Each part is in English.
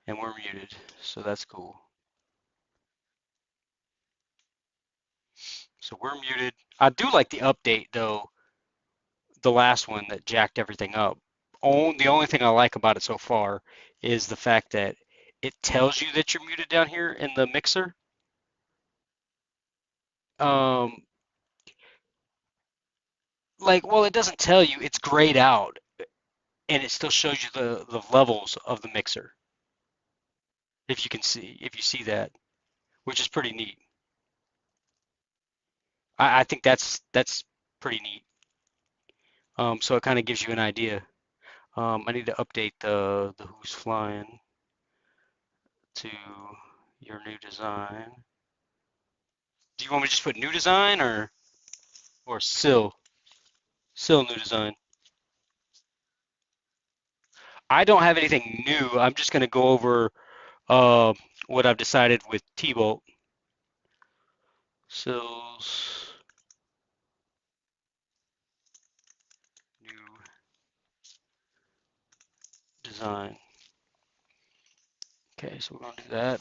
and we're muted, so that's cool. So we're muted. I do like the update though, the last one that jacked everything up. The only thing I like about it so far is the fact that it tells you that you're muted down here in the mixer. Um, well, it doesn't tell you. It's grayed out, and it still shows you the levels of the mixer. If you see that, which is pretty neat. I think that's pretty neat. So it kind of gives you an idea. I need to update the who's flying to your new design. Do you want me to just put new design or still new design? I don't have anything new. I'm just gonna go over uh, what I've decided with T-Bolt. Sills new design. Okay, so we're gonna do that.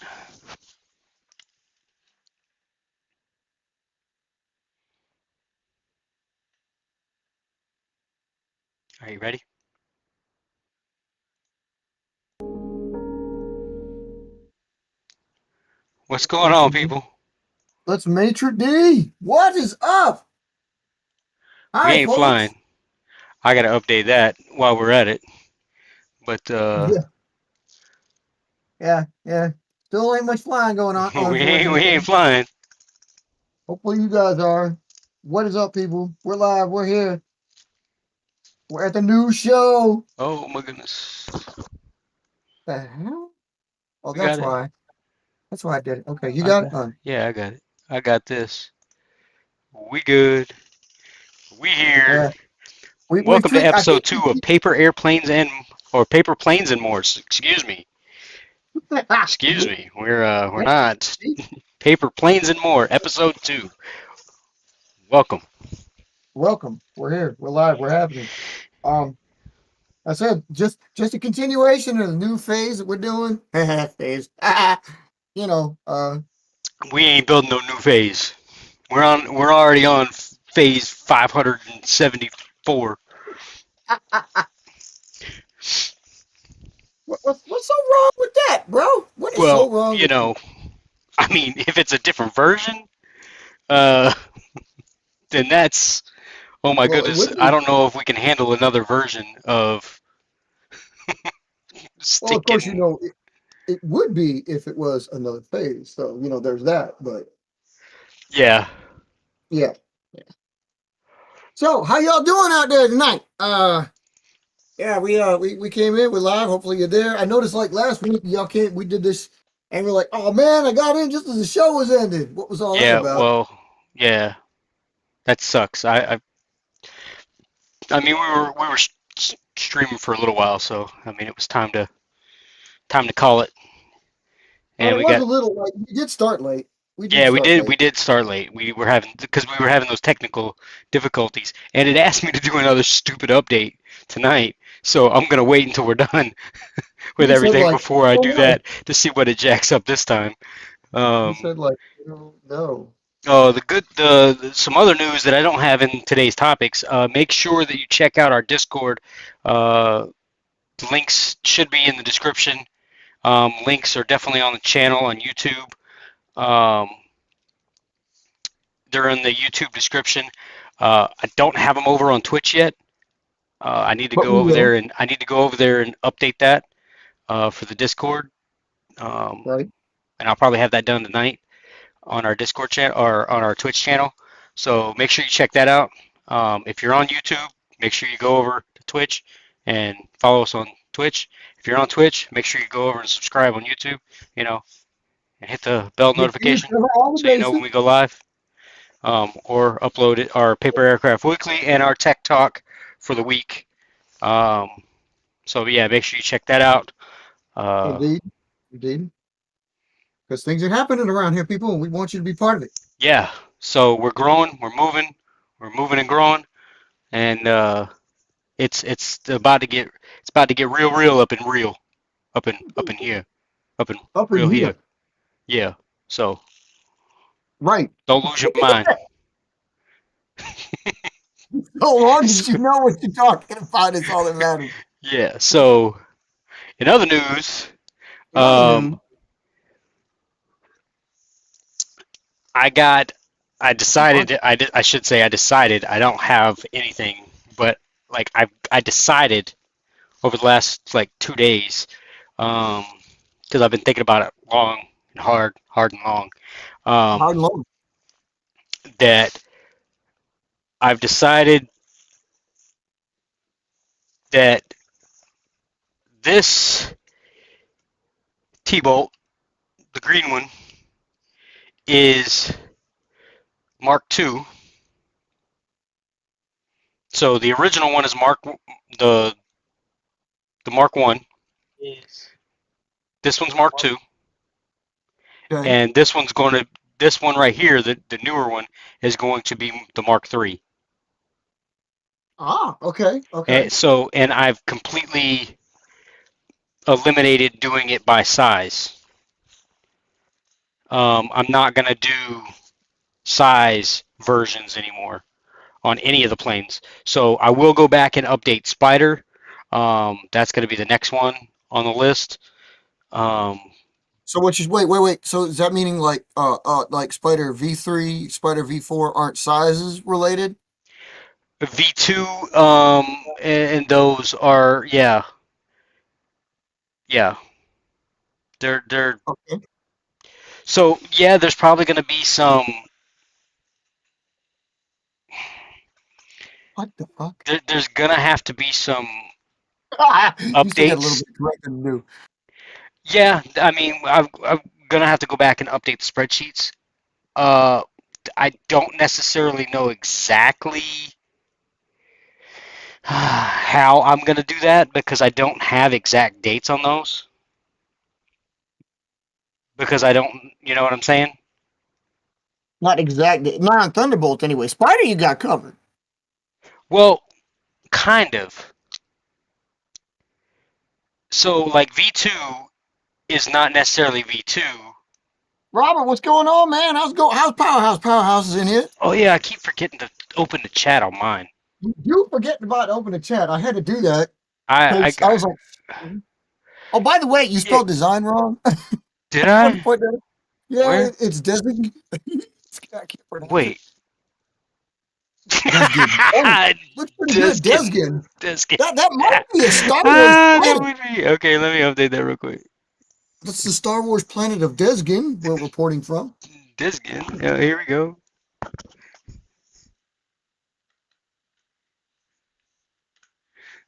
Are you ready? What's going Let's on, people? let's maitre d. What is up? We Hi, ain't folks. flying. I gotta update that while we're at it. But Yeah, yeah. Still ain't much flying going on, we ain't unfortunately. flying. Hopefully you guys are. What is up, people? We're live. We're here. We're at the new show. Oh my goodness. The hell? Oh, We got that's it. why. That's why I did it. Okay, you I got it. got. Yeah, I got it. I got this. We good. We here. Yeah. We've Welcome to tweaked. I episode think two of Paper Airplanes and or Paper Planes and More. Excuse me. Excuse me. We're not Paper Planes and More. Episode two. Welcome. Welcome. We're here. We're live. We're happening. Um, I said just a continuation of the new phase that we're doing. Phase. You know, We ain't building no new phase. We're already on phase 574. what's so wrong with that, bro? What is Well, so wrong you with that? know, I mean, if it's a different version, uh, then that's oh my Well, it goodness. would I be. don't know if we can handle another version of Well, of course, stinking. it would be if it was another phase. So there's that. But Yeah. yeah, yeah. So how y'all doing out there tonight? Yeah, we came in. We're live. Hopefully you're there. I noticed like last week y'all came. We did this, and we're like, oh man, I got in just as the show was ending. What was all that Yeah. about? Well. Yeah. That sucks. I mean, we were streaming for a little while, so I mean, it was time to call it. Well, And it we was got a little late. We did start late. We did yeah, we start did late. we did start late. We were having because we were having those technical difficulties, and it asked me to do another stupid update tonight. So I'm gonna wait until we're done with You said everything like, before I oh do no. that to see what it jacks up this time. You Um, said like, no. oh, some other news that I don't have in today's topics. Make sure that you check out our Discord. Uh, the links should be in the description. Links are definitely on the channel on YouTube. Um, they're in the YouTube description. I don't have them over on Twitch yet. But we will, I need to go over there and update that for the Discord. Um, right? and I'll probably have that done tonight on our Discord channel or on our Twitch channel. So make sure you check that out. If you're on YouTube, make sure you go over to Twitch and follow us on Twitch. If you're on Twitch, make sure you go over and subscribe on YouTube. You know, and hit the bell Make sure you notification cover all the so you know when bases. we go live. Or upload it, our Paper Aircraft Weekly and our Tech Talk for the week. Um, so yeah, make sure you check that out. Uh, Indeed, indeed. Because things are happening around here, people, and we want you to be part of it. yeah, so we're growing, we're moving and growing, and it's about to get real up and real up in here. up in Up in real here. here. Yeah. So Right. don't lose your mind. So long as you So, know what you're talking about is all that matters. yeah. So in other news, In other um, news, I got. I what? decided. I should say I decided. I don't have anything, but like I decided over the last like 2 days, um, because I've been thinking about it long and hard and long. Um, Hard load. that I've decided that this T-Bolt, the green one, is Mark II. So the original one is the the Mark One. This one's Mark II, Okay. and this one right here, the newer one, is going to be the Mark III. Ah, okay, okay. And I've completely eliminated doing it by size. I'm not gonna do size versions anymore on any of the planes. So I will go back and update Spider. That's going to be the next one on the list. Um, So which is wait. So is that meaning like Spider V3, Spider V4 aren't sizes related? V2, and those are yeah, they're Okay. so yeah. There's probably going to be some. What the fuck? There's going to have to be some You said that a little updates. bit correcter than new. Yeah, I mean, I'm going to have to go back and update the spreadsheets. Uh, I don't necessarily know exactly how I'm going to do that because I don't have exact dates on those because I don't, you know what I'm saying? Not exactly. Not on Thunderbolt anyway. Spider, you got covered. Well, kind of. So like V2 is not necessarily V2. Robert, what's going on, man? How's Powerhouse? Powerhouse is in here. Oh yeah, I keep forgetting to open the chat on mine. You forgetting about to open the chat. I had to do that I because I was like, oh, by the way, you yeah, spelled design wrong. I did just wanted to I? point that out. Yeah, Where? it's Desmond. I can't pronounce it. Wait. Desgin. Oh, looks pretty good. Diskin. Desgin. Diskin. That might be a Star Wars That planet. would be okay. Let me update that real quick. That's the Star Wars planet of Desgin we're reporting from. Diskin. Yeah, here we go.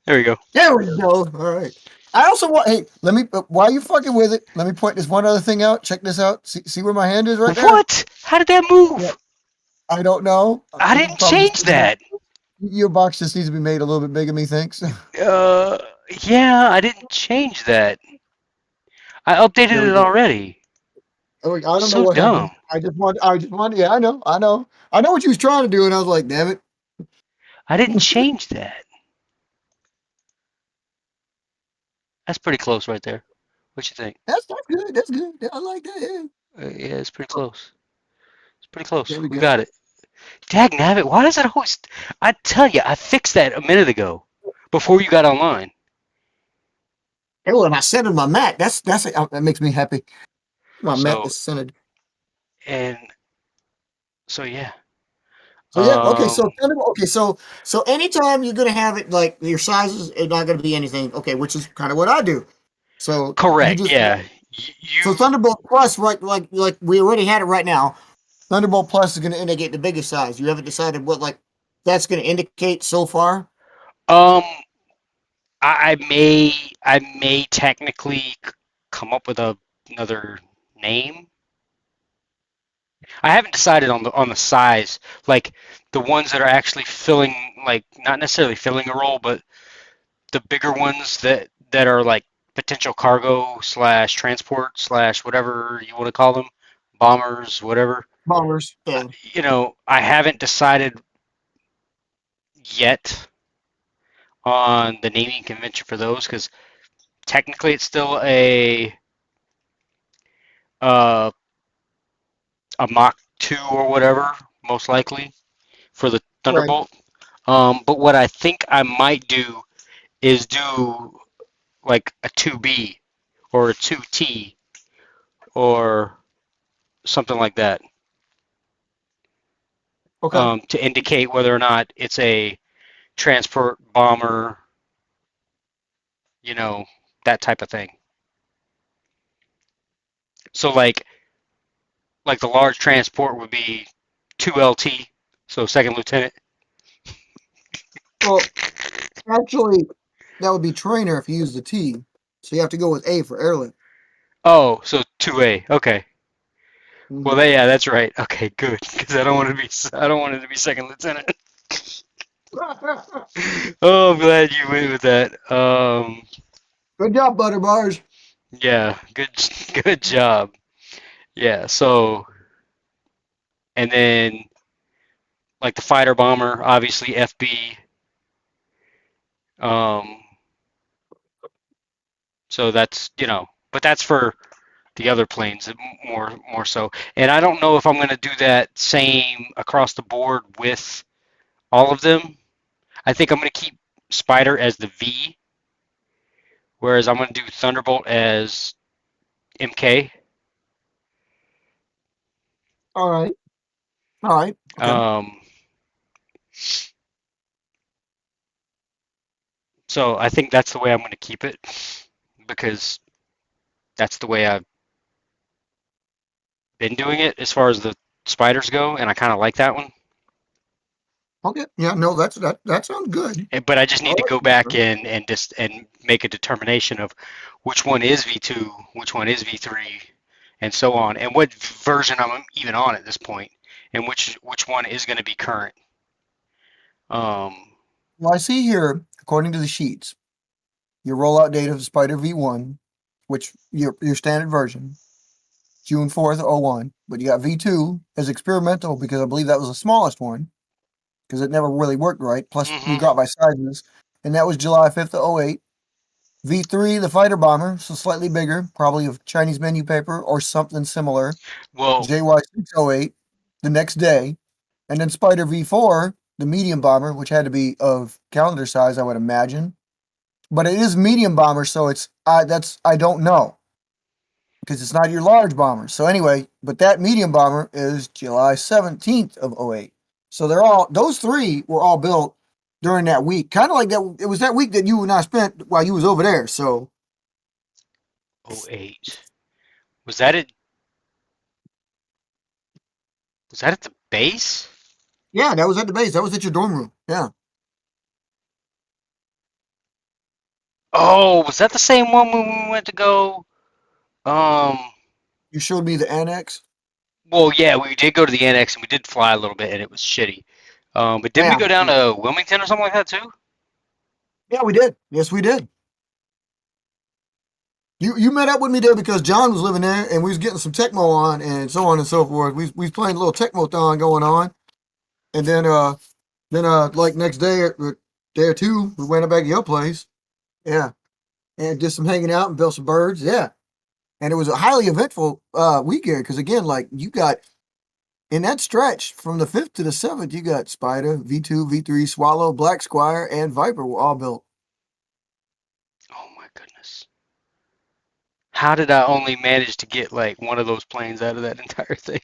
There we go. There we go. All right. I also want. Hey, let me. While you fucking with it, let me point this one other thing out. Check this out. See where my hand is right there. What? How did that Yeah. move? I don't know. I didn't Probably just change that. your box just needs to be made a little bit bigger. Methinks. Uh, yeah, I didn't change that. I There updated we it go. already. I don't know So what happened. dumb. I just want. I just want. Yeah, I know. I know. I know what you was trying to do, and I was like, damn it. I didn't change that. That's pretty close right there. What you think? That's good. That's good. Yeah, I like that. Yeah. Yeah, it's pretty close. It's pretty close. There we We go. got it. Dag nabbit, why does it always... I tell you, I fixed that a minute ago before you got online. Hey, well, and I centered my mat. That makes me happy. My mat So, is centered. and so yeah. So yeah, okay. Um, So anytime you're gonna have it like your sizes are not gonna be anything. Okay, which is kind of what I do. So you correct, just yeah. so You, Thunderbolt Plus, right? Like we already had it right now. Thunderbolt Plus is gonna indicate the biggest size. You haven't decided what like that's gonna indicate so far. um, I may technically come up with another name. I haven't decided on the size, like the ones that are actually filling, like not necessarily filling a role, but the bigger ones that are like potential cargo slash transport slash whatever you want to call them, bombers, whatever. Bombers. Yeah. I haven't decided yet on the naming convention for those because technically it's still a uh, a Mach 2 or whatever, most likely for the Right. Thunderbolt. But what I think I might do is do like a 2B or a 2T or something like that, Okay. to indicate whether or not it's a transport bomber, you know, that type of thing. So like the large transport would be 2LT, so second lieutenant. Well, actually, that would be trainer if you use the T. So you have to go with A for airlift. Oh, so 2A. Okay. Well, Hmm. yeah, that's right. Okay, good. Because I don't want it to be second lieutenant. Oh, I'm glad you went with that. Good job, Butter Bars. Yeah, good job. Yeah, so and then like the fighter bomber, obviously FB. Um, so that's but that's for the other planes more so. And I don't know if I'm going to do that same across the board with all of them. I think I'm going to keep Spider as the V, whereas I'm going to do Thunderbolt as MK. All right. All right. Okay. Um, so I think that's the way I'm going to keep it because that's the way I've been doing it as far as the spiders go, and I kind of like that one. Okay. Yeah. No, that sounds good. But I just I need to like go back that. and make a determination of which one is V2, which one is V3, and so on, and what version I'm even on at this point, and which one is going to be current. Um, Well, I see here, according to the sheets, your rollout date of Spider V1, which your standard version, June 4th, '01. But you got V2 as experimental because I believe that was the smallest one because it never really worked right. Plus, you hmm got by sizes, and that was July 5th of '08. V3, the fighter bomber, so slightly bigger, probably of Chinese menu paper or something similar. Well, JY608 the next day, and then Spider V4, the medium bomber, which had to be of calendar size, I would imagine. But it is medium bomber, so it's that's I don't know because it's not your large bomber. So anyway, but that medium bomber is July 17th of '08. So they're all those three were all built during that week, kind of like that. It was that week that you and I spent while you was over there. So '08. Was that it? Was that at the base? yeah, that was at the base. That was at your dorm room. Yeah, Oh, was that the same one when we went to go? Um, you showed me the annex. well, yeah, we did go to the annex and we did fly a little bit, and it was shitty. But didn't we Yeah, go down yeah, to Wilmington or something like that too? yeah. We did. Yes, we did. You met up with me there because John was living there and we was getting some Tecmo on and so on and so forth. We was playing a little Tecmo-thon going on, and then like next day or day or two we went back to your place. Yeah, and did some hanging out and built some birds. Yeah, and it was a highly eventful weekend because again, like you got in that stretch from the 5th to the 7th, you got Spider, V2, V3, Swallow, Black Squire, and Viper were all built. Oh my goodness. How did I only manage to get like one of those planes out of that entire thing?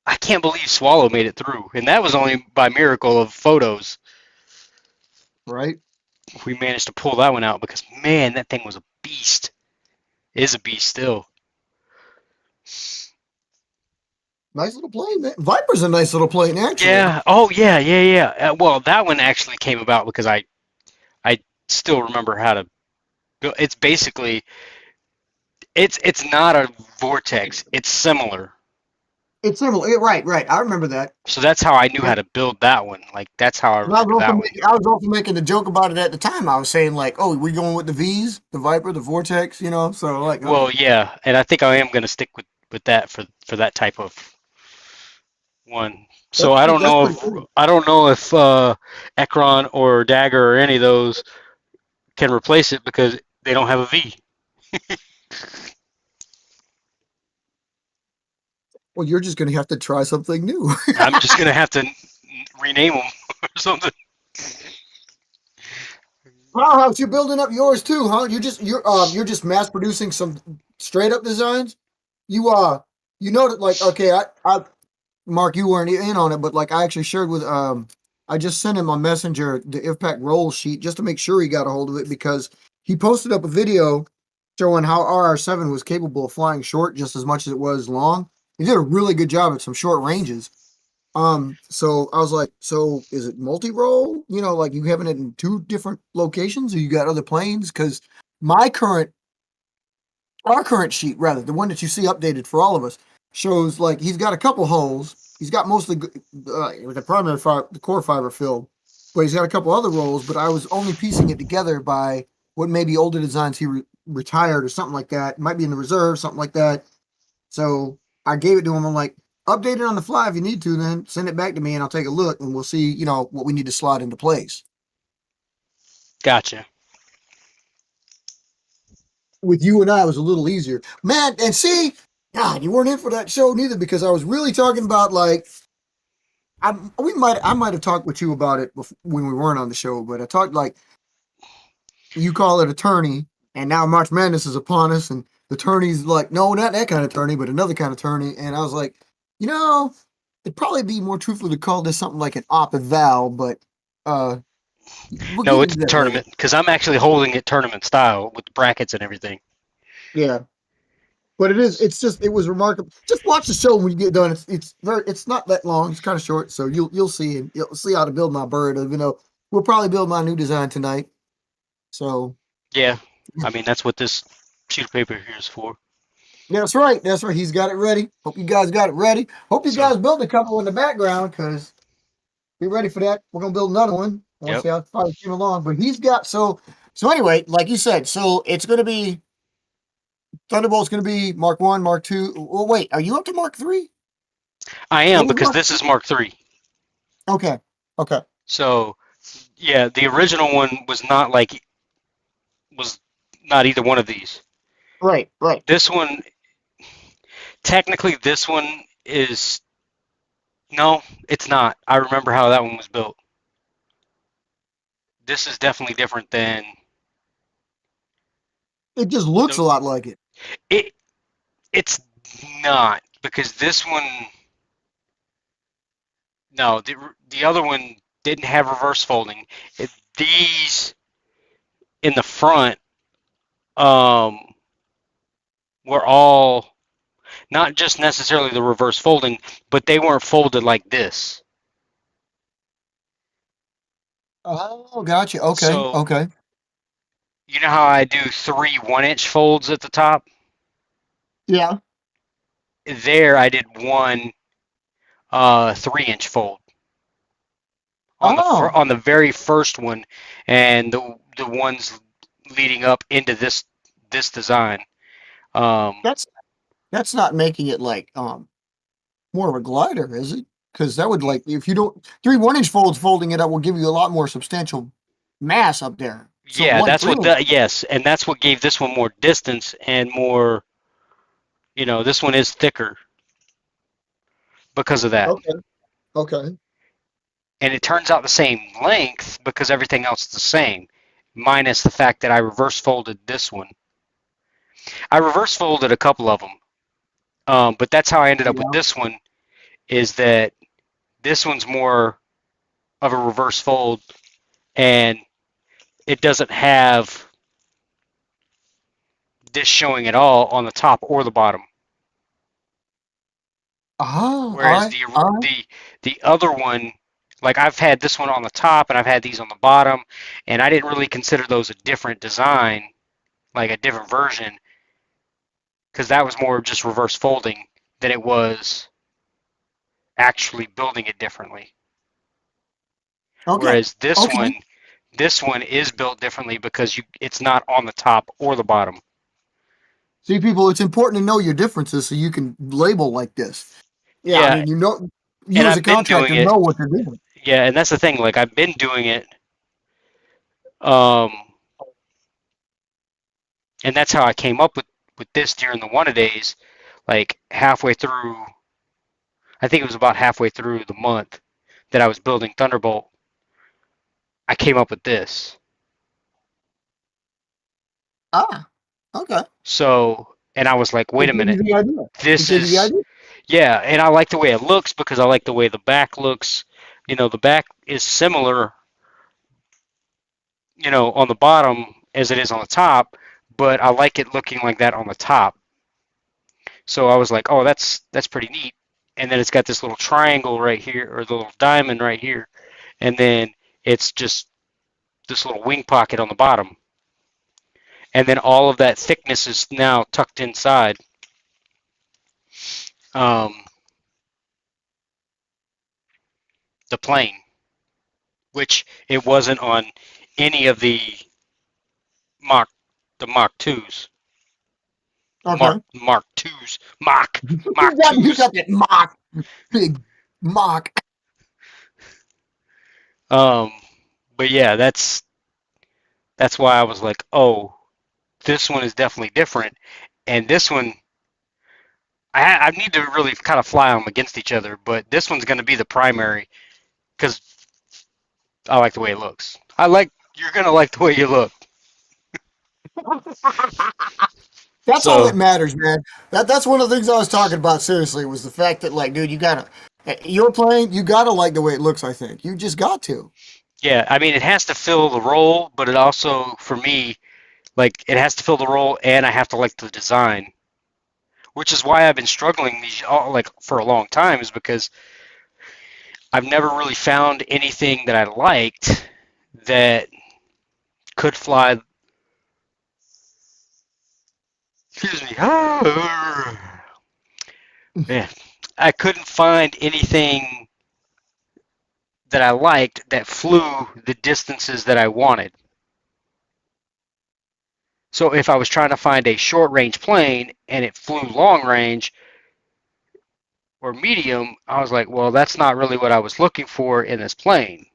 I can't believe Swallow made it through, and that was only by miracle of photos. Right? We managed to pull that one out because man, that thing was a beast. Is a beast still. Nice little plane, man. Viper's a nice little plane, actually. Yeah. Oh yeah. Well, that one actually came about because I still remember how to build. It's basically it's not a vortex. It's similar. It's similar. Right, right. I remember that. So that's how I knew how to build that one. Like that's how I And I remember was also that one. making, I was also making a joke about it at the time. I was saying like, "Oh, we going with the V's, the Viper, the Vortex," you know. So like, Well, okay, yeah, and I think I am gonna stick with that for that type of one. So that's pretty cool. I don't know if Ekron or Dagger or any of those can replace it because they don't have a V. Well, you're just going to have to try something new. I'm just gonna have to rename them or something. Powerhouse, you're building up yours too, huh? You're just mass producing some straight up designs. You you know that like okay, I Mark, you weren't in on it, but like I actually shared with I just sent him on Messenger the IFPAC roll sheet just to make sure he got a hold of it because he posted up a video showing how RR7 was capable of flying short just as much as it was long. He did a really good job at some short ranges. So I was like, so is it multi-role? You know, like you having it in two different locations, or you got other planes? Because my current, our current sheet, rather, the one that you see updated for all of us, shows like he's got a couple holes. He's got mostly the primary fiber, the core fiber filled, but he's got a couple other rolls. But I was only piecing it together by what maybe older designs he retired or something like that. It might be in the reserve, something like that. So I gave it to him. I'm like, update it on the fly if you need to, then send it back to me and I'll take a look and we'll see, you know, what we need to slot into place. Gotcha. With you and I, it was a little easier. Man, and see, God, you weren't in for that show neither because I was really talking about like I might have talked with you about it when we weren't on the show, but I talked like you call it attorney, and now March Madness is upon us, and the attorney's like, no, not that kind of attorney, but another kind of attorney. And I was like, you know, it'd probably be more truthful to call this something like an op eval, but uh, we'll No, get it's into a that later. tournament because I'm actually holding it tournament style with the brackets and everything. Yeah, but it is. It's just it was remarkable. Just watch the show when you get done. It's very. It's not that long. It's kind of short, so you'll see and you'll see how to build my bird. Even though we'll probably build my new design tonight. So Yeah, I mean that's what this sheet of paper here is for. that's right. That's right. He's got it ready. Hope you guys got it ready. Hope you So, guys built a couple in the background because be ready for that. We're gonna build another one. I want to yep, see how far it came along. But he's got so anyway, like you said, so it's gonna be Thunderbolt's gonna be Mark One, Mark Two. Oh wait, are you up to Mark Three? I What am was because Mark? this is Mark III. Okay, okay, So, yeah, the original one was not either one of these. right, right. This one, technically, this one is no, it's not. I remember how that one was built. This is definitely different than It just looks the a lot like it. it. It's not because this one, no, the other one didn't have reverse folding. These in the front um, were all not just necessarily the reverse folding, but they weren't folded like this. Oh, gotcha. Okay, So okay. you know how I do three 1 inch folds at the top? Yeah. There I did one 3 inch fold on Oh, on the very first one, and the ones leading up into this design. Um, that's that's not making it like more of a glider, is it? Because that would like if you don't three 1 inch folds folding it up will give you a lot more substantial mass up there. So yeah, one that's three what inch. yes, and that's what gave this one more distance and more. This one is thicker because of that. Okay, okay, And it turns out the same length because everything else is the same, minus the fact that I reverse folded this one. I reverse folded a couple of them, but that's how I ended up with yeah. this one. Is that this one's more of a reverse fold, and it doesn't have this showing at all on the top or the bottom. Oh, all Whereas right, all right. the other one, like I've had this one on the top and I've had these on the bottom, and I didn't really consider those a different design, like a different version, because that was more just reverse folding than it was actually building it differently. Okay, Whereas this okay. one, this one is built differently because it's not on the top or the bottom. See, people, it's important to know your differences so you can label like this. Yeah, I Yeah, mean, you know, and you as a I've been doing contractor it. know what you're doing. Yeah, and that's the thing. Like I've been doing it, um, and that's how I came up with this during the one a days. Like halfway through. I think it was about halfway through the month that I was building Thunderbolt. I came up with this. Ah, okay. So, and I was like, Who wait a gave you minute, the idea? Who this gave you the is, idea? yeah, and I like the way it looks because I like the way the back looks. You know, the back is similar, you know, on the bottom as it is on the top, but I like it looking like that on the top. So I was like, oh, that's pretty neat. And then it's got this little triangle right here, or the little diamond right here, and then it's just this little wing pocket on the bottom, and then all of that thickness is now tucked inside. Um, the plane, which it wasn't on any of Mark the Mark twos, Okay. Mark twos, Mark You twos. got that mock, big mock. Um, but yeah, that's why I was like, oh, this one is definitely different, and this one I need to really kind of fly them against each other, but this one's going to be the primary because I like the way it looks. You're going to like the way you look. That's all So that matters, man. That's one of the things I was talking about. Seriously, was the fact that like, dude, you gotta. You're playing. You gotta like the way it looks. I think you just got to. yeah, I mean it has to fill the role, but it also for me like it has to fill the role, and I have to like the design, which is why I've been struggling these all like for a long time, is because I've never really found anything that I liked that could fly. Excuse me. Man, I couldn't find anything that I liked that flew the distances that I wanted. So if I was trying to find a short range plane and it flew long range or medium, I was like, well, that's not really what I was looking for in this plane.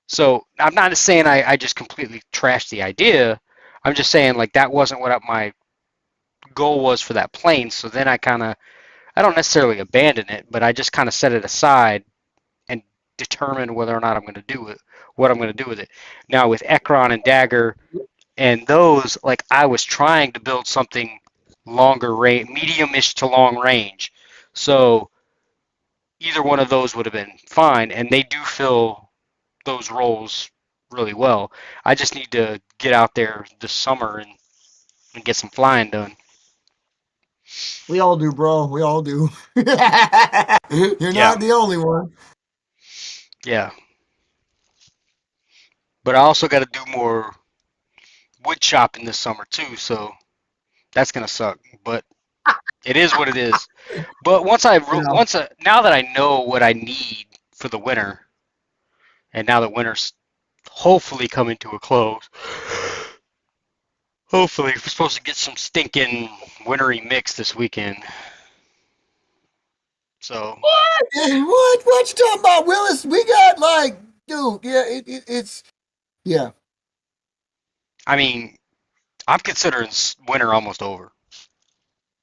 So I'm not saying I just completely trashed the idea. I'm just saying like that wasn't what my goal was for that plane. So then I don't necessarily abandon it, but I just kind of set it aside and determine whether or not I'm going to do it, what I'm going to do with it. Now with Ekron and Dagger and those, like I was trying to build something longer range, medium-ish to long range. So either one of those would have been fine, and they do fill those roles really well. I just need to get out there this summer and get some flying done. We all do, bro. We all do. You're Yeah, not the only one. yeah. But I also got to do more wood chopping this summer too, so that's gonna suck. But it is what it is. But Yeah. now that I know what I need for the winter, and now that winter's hopefully coming to a close, hopefully we're supposed to get some stinking wintry mix this weekend. So What you talking about, Willis? We got like, dude. Yeah, it's yeah. I mean, I'm considering winter almost over.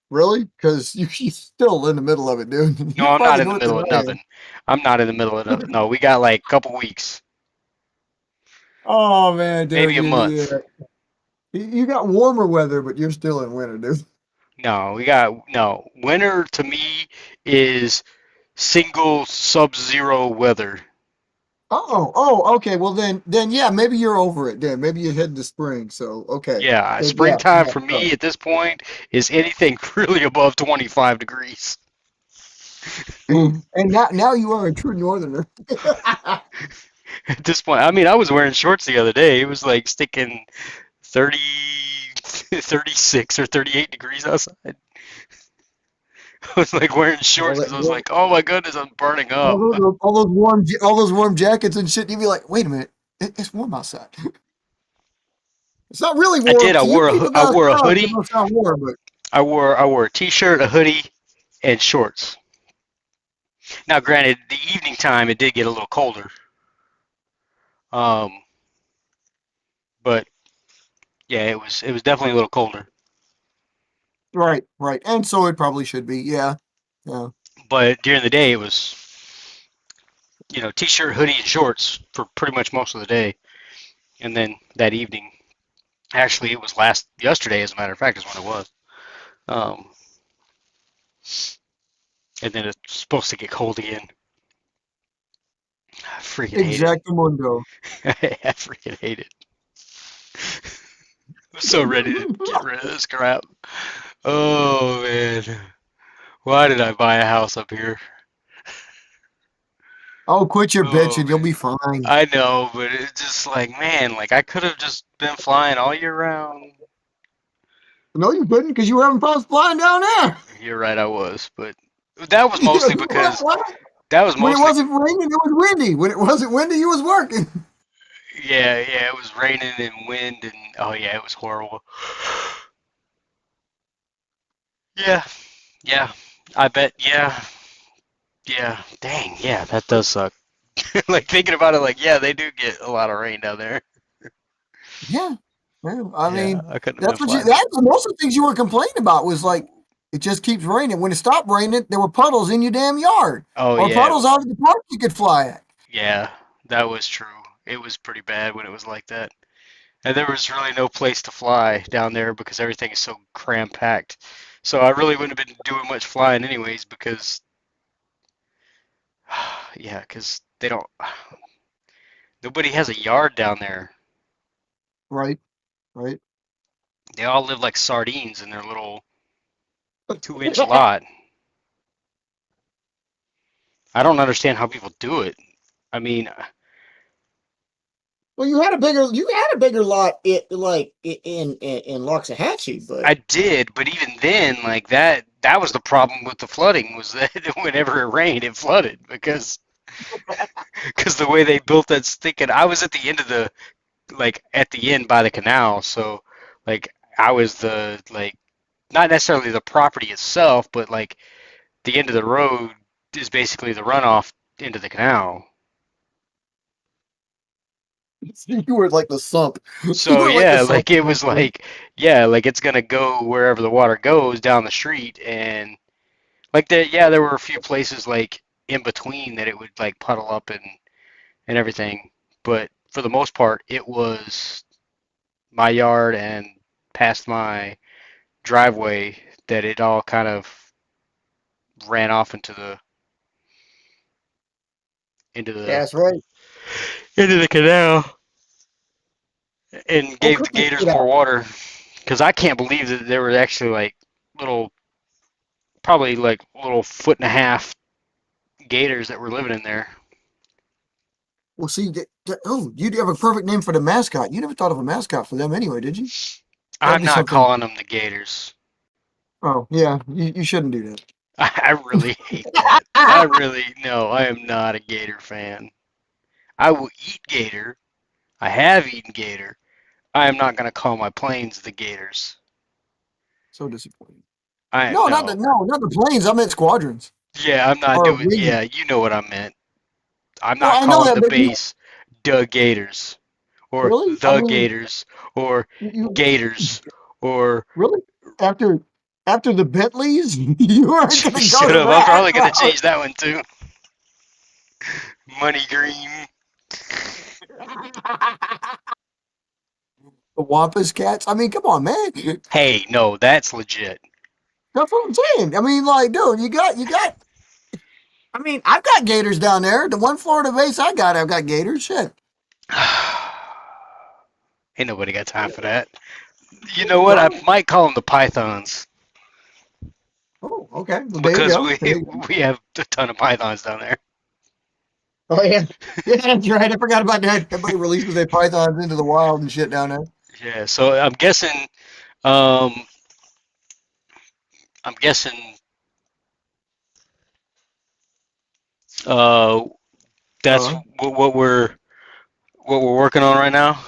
Really? Because you're still in the middle of it, dude. No, You're I'm not farther in the north than middle of I am. nothing. I'm not in the middle of nothing. No, we got like a couple weeks, Oh man, dude, maybe a month. you got warmer weather, but you're still in winter, dude. No, we got no winter to me is single sub-zero weather. Okay. Well, then, yeah, maybe you're over it. Then maybe you're heading to spring. So, okay, Yeah, then yeah, springtime yeah. for So. me at this point is anything really above 25 degrees. And now you are a true northerner. At this point, I mean, I was wearing shorts the other day. It was like sticking 30, 36 or 38 degrees outside. I was like wearing all shorts that, because I was like, oh my goodness, I'm burning up. all those warm jackets and shit. You'd be like, wait a minute, it's warm outside. It's not really I warm did. to you people I down wore a south. It hoodie. don't sound warm, but I wore a t-shirt, a hoodie, and shorts. Now, granted, the evening time it did get a little colder. Um, but yeah, it was definitely a little colder. Right, right. And so it probably should be. Yeah. Yeah. But during the day, it was t-shirt, hoodie, and shorts for pretty much most of the day. And then that evening, actually, it was last yesterday, as a matter of fact, is when it was. Um, and then it's supposed to get cold again. I freaking hate it. Exactamundo. I freaking hate it. I'm so ready to get rid of this crap. Oh man, why did I buy a house up here? Oh, quit your Oh bitching. You'll man, be fine. I know, but it's just like, man, like I could have just been flying all year round. No, you couldn't because you were having problems flying down there. You're right, I was, but that was mostly because that was When it mostly, wasn't raining, it was windy. When it wasn't windy, you was working. yeah, it was raining and wind and oh yeah, it was horrible. Yeah, yeah, I bet, yeah, dang, yeah, that does suck. Like thinking about it, like yeah, they do get a lot of rain down there. Yeah. Well, I Yeah, mean, I couldn't have been that's what you. flying. That's most of the things you were complaining about was like it just keeps raining. When it stopped raining, there were puddles in your damn yard Oh or yeah, puddles out of the park you could fly at. yeah, that was true. It was pretty bad when it was like that. And there was really no place to fly down there because everything is so cram packed. So I really wouldn't have been doing much flying anyways because yeah, because they don't nobody has a yard down there. Right. Right. They all live like sardines in their little 2 inch lot. I don't understand how people do it. I mean, Well, you had a bigger lot in Loxahatchee, but I did, but even then, like that was the problem with the flooding was that whenever it rained, it flooded because the way they built that stick and I was at the end of the like at the end by the canal, so like I was the like not necessarily the property itself, but like the end of the road is basically the runoff into the canal. you were like the sump. You So were like the yeah, sump. like it was like yeah, like it's gonna go wherever the water goes down the street, and like there were a few places like in between that it would like puddle up and everything, but for the most part, it was my yard and past my driveway that it all kind of ran off into the That's right. into the canal and Oh, gave come the check gators it more out. water. Because I can't believe that there were actually like little, probably like little foot and a half gators that were living in there. Well, see, oh, you have a perfect name for the mascot. You never thought of a mascot for them anyway, did you? That'd I'm be not something. calling them the gators. Oh, yeah, you shouldn't do that. I really hate that. I really no, I am not a gator fan. I will eat gator. I have eaten gator. I am not going to call my planes the gators. So disappointing. I No, no. not the planes. I meant squadrons Yeah, I'm not or doing. wing. Yeah, you know what I meant. I'm Well, not I know calling that, the but you base the Gators or really, I the mean, Gators or you Gators or really after the Bentleys, you aren't going to go shut to up. I'm that probably gonna route. change that one too. Money Green. The Wampus cats. I mean, come on, man. Hey, no, that's legit. That's what I'm saying. I mean, like, dude, you got. I mean, I've got gators down there. The one Florida base I've got gators. Shit. Ain't nobody got time for that. You know You what? I got 'em. might call them the Pythons Oh, okay. Well, there you because go. we There you go. we have a ton of pythons down there. Oh yeah, yeah, that's right. I forgot about that. Everybody releases their pythons into the wild and shit down there. Yeah, so um, I'm guessing, uh, that's Uh, what we're working on right now.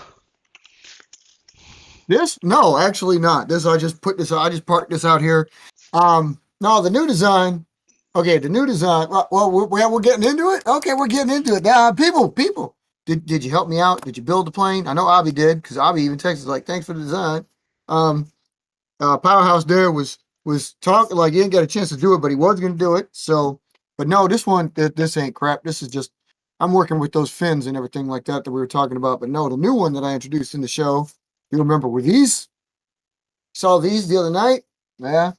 this? No, actually not. This I just put this. I just parked this out here. No, the new design. Okay, the new design. Well, we're getting into it. Okay, we're getting into it now. People. Did you help me out? Did you build the plane? I know Avi did because Avi even texted like, "Thanks for the design." Um, Powerhouse there was talking like he didn't get a chance to do it, but he was going to do it. So, but no, this one, this ain't crap. This is just I'm working with those fins and everything like that we were talking about. But no, the new one that I introduced in the show, you remember were these? Saw these the other night? Yeah.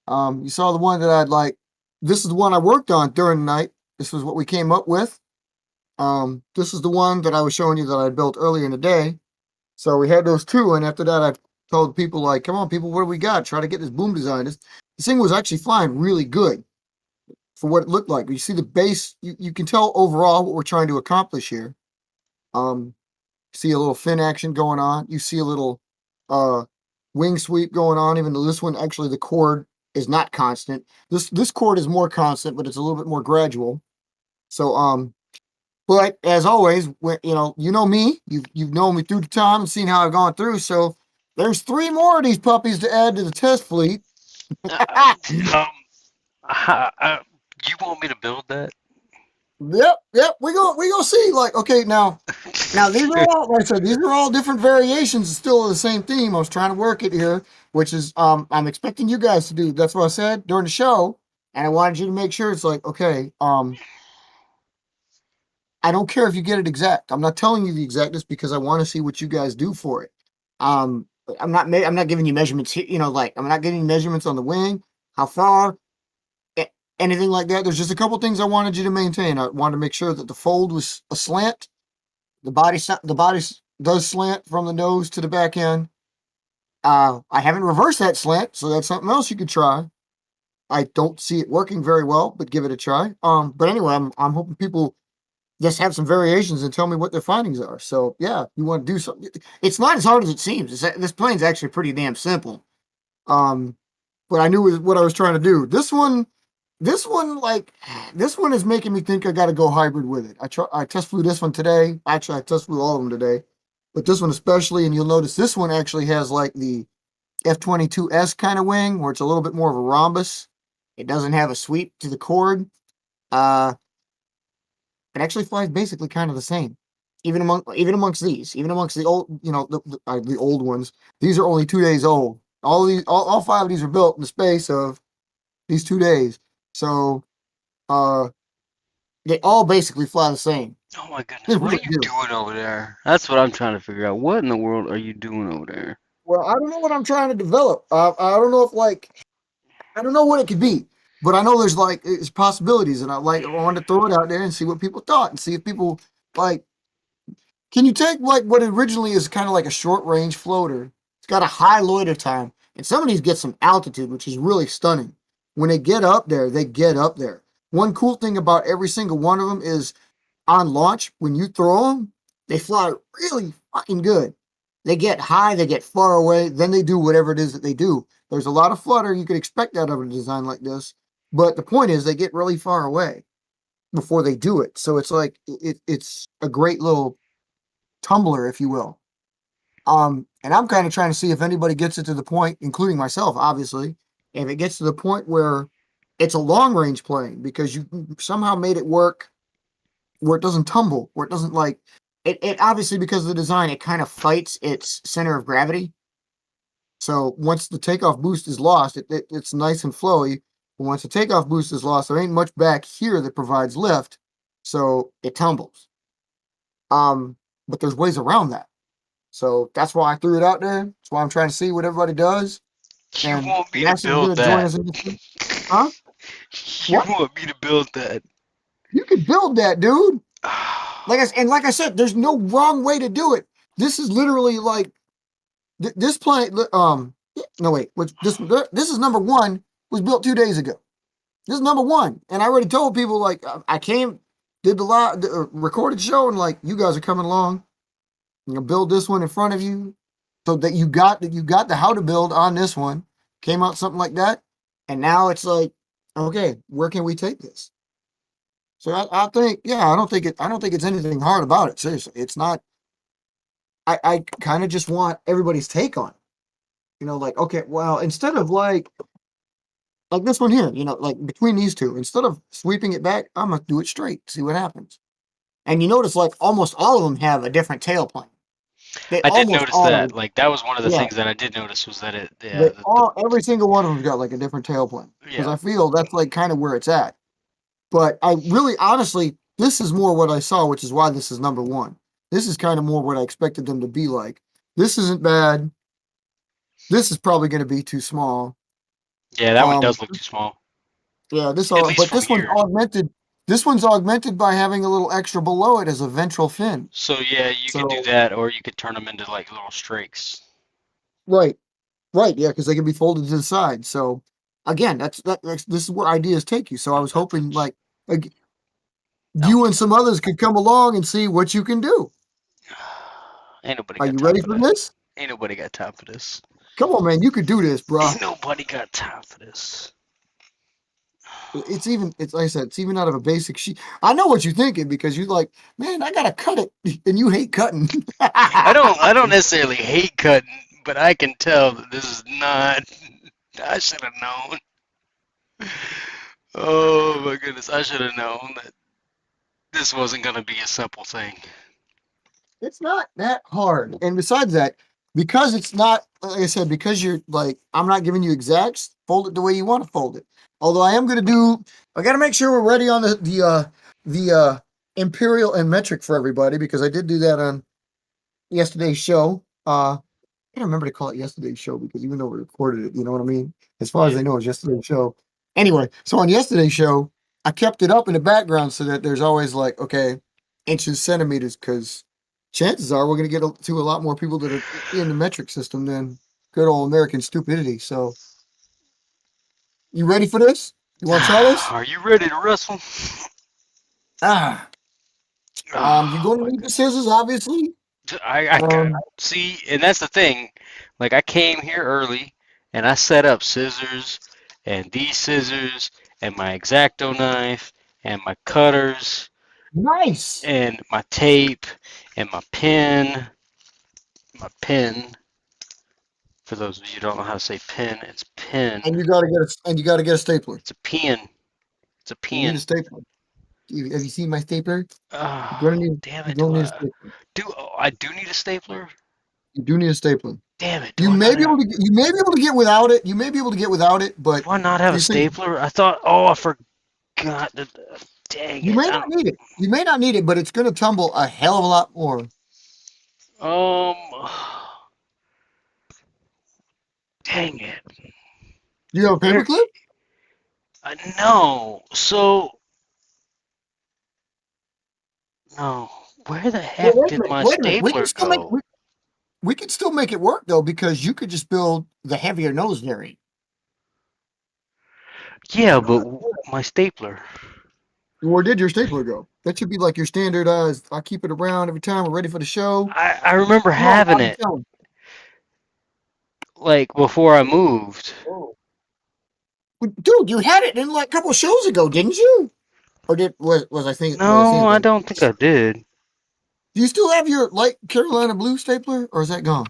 You saw the one that I'd like. This is the one I worked on during the night. This was what we came up with. This is the one that I was showing you that I built earlier in the day. So we had those two, and after that, I told people like, "Come on, people, what do we got? Try to get this boom design." This thing was actually flying really good for what it looked like. You see the base, you can tell overall what we're trying to accomplish here. Um, see a little fin action going on. You see a little uh wing sweep going on, even though this one actually the chord is not constant. This chord is more constant, but it's a little bit more gradual. So but as always, you know me, you've known me through the time and seen how I've gone through. So there's three more of these puppies to add to the test fleet. Um, you want me to build that? Yep. We go see. Like, okay, now these are all like I said, these are all different variations still of the same theme. I was trying to work it here, which is I'm expecting you guys to do. That's what I said during the show. And I wanted you to make sure it's like, okay, I don't care if you get it exact. I'm not telling you the exactness because I want to see what you guys do for it. Um, I'm not giving you measurements here, like I'm not getting measurements on the wing, how far, anything like that. There's just a couple things I wanted you to maintain. I wanted to make sure that the fold was a slant. The body does slant from the nose to the back end. I haven't reversed that slant, so that's something else you could try. I don't see it working very well, but give it a try. But anyway, I'm hoping people just have some variations and tell me what their findings are. So yeah, you want to do something. It's not as hard as it seems. This plane's actually pretty damn simple. Um, but I knew what I was trying to do. This one is making me think I got to go hybrid with it. I test flew this one today. Actually, I test flew all of them today, but this one especially. And you'll notice this one actually has like the F-22S kind of wing, where it's a little bit more of a rhombus. It doesn't have a sweep to the chord. Uh, it actually flies basically kind of the same. Even amongst these, even amongst the old, the old ones. These are only 2 days old. All five of these were built in the space of these 2 days. So uh, they all basically fly the same. Oh my goodness, They what are really you do. doing over there? That's what I'm trying to figure out. What in the world are you doing over there? Well, I don't know what I'm trying to develop. I don't know if I don't know what it could be, but I know there's like it's possibilities, and I wanted to throw it out there and see what people thought and see if people like. Can you take like what originally is kind of like a short range floater? It's got a high loiter time, and some of these get some altitude, which is really stunning. When they get up there, they get up there. One cool thing about every single one of them is on launch, when you throw them, they fly really fucking good. They get high, they get far away, then they do whatever it is that they do. There's a lot of flutter. You could expect out of a design like this. But the point is, they get really far away before they do it. So it's like, it's a great little tumbler, if you will. And I'm kind of trying to see if anybody gets it to the point, including myself, obviously, if it gets to the point where it's a long range plane because you somehow made it work where it doesn't tumble, where it doesn't like it obviously because of the design, it kind of fights its center of gravity. So once the takeoff boost is lost, it's nice and flowy. But once the takeoff boost is lost, there ain't much back here that provides lift, so it tumbles. Um, but there's ways around that. So that's why I threw it out there. That's why I'm trying to see what everybody does. You And want me to Massey's build gonna join that? us in this one. Huh? You What? want me to build that? You can build that, dude. Like I said, there's no wrong way to do it. This is literally like this plane. No wait, which this is number one. Was built 2 days ago. This is number one, and I already told people like I came, did the live recorded show, and like you guys are coming along. Build this one in front of you, so that you got the how to build on this one. Came out something like that, and now it's like, okay, where can we take this? So I think, yeah, I don't think it's anything hard about it. Seriously, it's not. I kind of just want everybody's take on it. Like, okay, well, instead of like this one here, like between these two, instead of sweeping it back, I'm gonna do it straight, see what happens. And you notice like almost all of them have a different tail plane. They I did almost notice that. all, Like that was one of the yeah, things that I did notice was that they yeah, all, every single one of them's got like a different tailplane because yeah. I feel that's like kind of where it's at. But I really, honestly, this is more what I saw, which is why this is number one. This is kind of more what I expected them to be like. This isn't bad. This is probably going to be too small. Yeah, that one Um, does look too small. yeah, At least but from this one's here. augmented. This one's augmented by having a little extra below it as a ventral fin. So yeah, you could do So that, or you could turn them into like little strakes. right, right, yeah, because they can be folded to the side. So again, this is where ideas take you. So I No, was hoping like that you one's and gonna. some others could come along and see what you can do. Ain't nobody Are got you time ready for for that. this? Ain't nobody got time for this. Come on, man, you could do this, bruh. Ain't nobody got time for this. It's like I said, it's even out of a basic sheet. I know what you're thinking because you're like, man, I gotta cut it, and you hate cutting. I don't necessarily hate cutting, but I can tell that this is not. I should have known. Oh my goodness, I should have known that this wasn't gonna be a simple thing. It's not that hard. And besides that, because it's not, like I said, because you're like, I'm not giving you exacts, fold it the way you want to fold it. Although I am going to do, I got to make sure we're ready on the imperial and metric for everybody because I did do that on yesterday's show. I can't remember to call it yesterday's show because even though we recorded it, you know what I mean? As far as Yeah. I know, it's yesterday's show. Anyway, so on yesterday's show, I kept it up in the background so that there's always like, okay, inches, centimeters, because chances are we're going to get to a lot more people that are in the metric system than good old American stupidity. So, you ready for this? You want to try this? Are you ready to wrestle? Ah, you're Oh going to my need the goodness. scissors, obviously. I got Um, see, and that's the thing. Like I came here early and I set up scissors and these scissors and my X-Acto knife and my cutters nice. and my tape and my pen. For those of you who don't know how to say pen, it's And pen. you got to get a stapler. It's a pen. It's a You need a pen. stapler. Have you seen my stapler? You're gonna Oh, need damn you're it. Do gonna need a I stapler. I do need a stapler? You do need a stapler. Damn it. Do I not have You may be able to get without it. You may be able to get without it, but do I not have a you see, stapler? I thought, oh, I forgot that. Dang you it. may I not need it. You may not need it, but it's gonna tumble a hell of a lot more. don't. Dang it. You have a Where? paperclip? No. So, no. Where the Well, heck did my wait a minute. stapler go? We can still make it work though because you could just build the heavier nose variant. Yeah, You don't but have to do that. my stapler. Where did your stapler go? That should be like your standard. I keep it around every time we're ready for the show. I remember Come on, having I'm it telling like before I moved. you. Dude, you had it in like a couple of shows ago, didn't you? Or was I No, seeing I things? don't think I did. Do you still have your light Carolina blue stapler, or is that gone?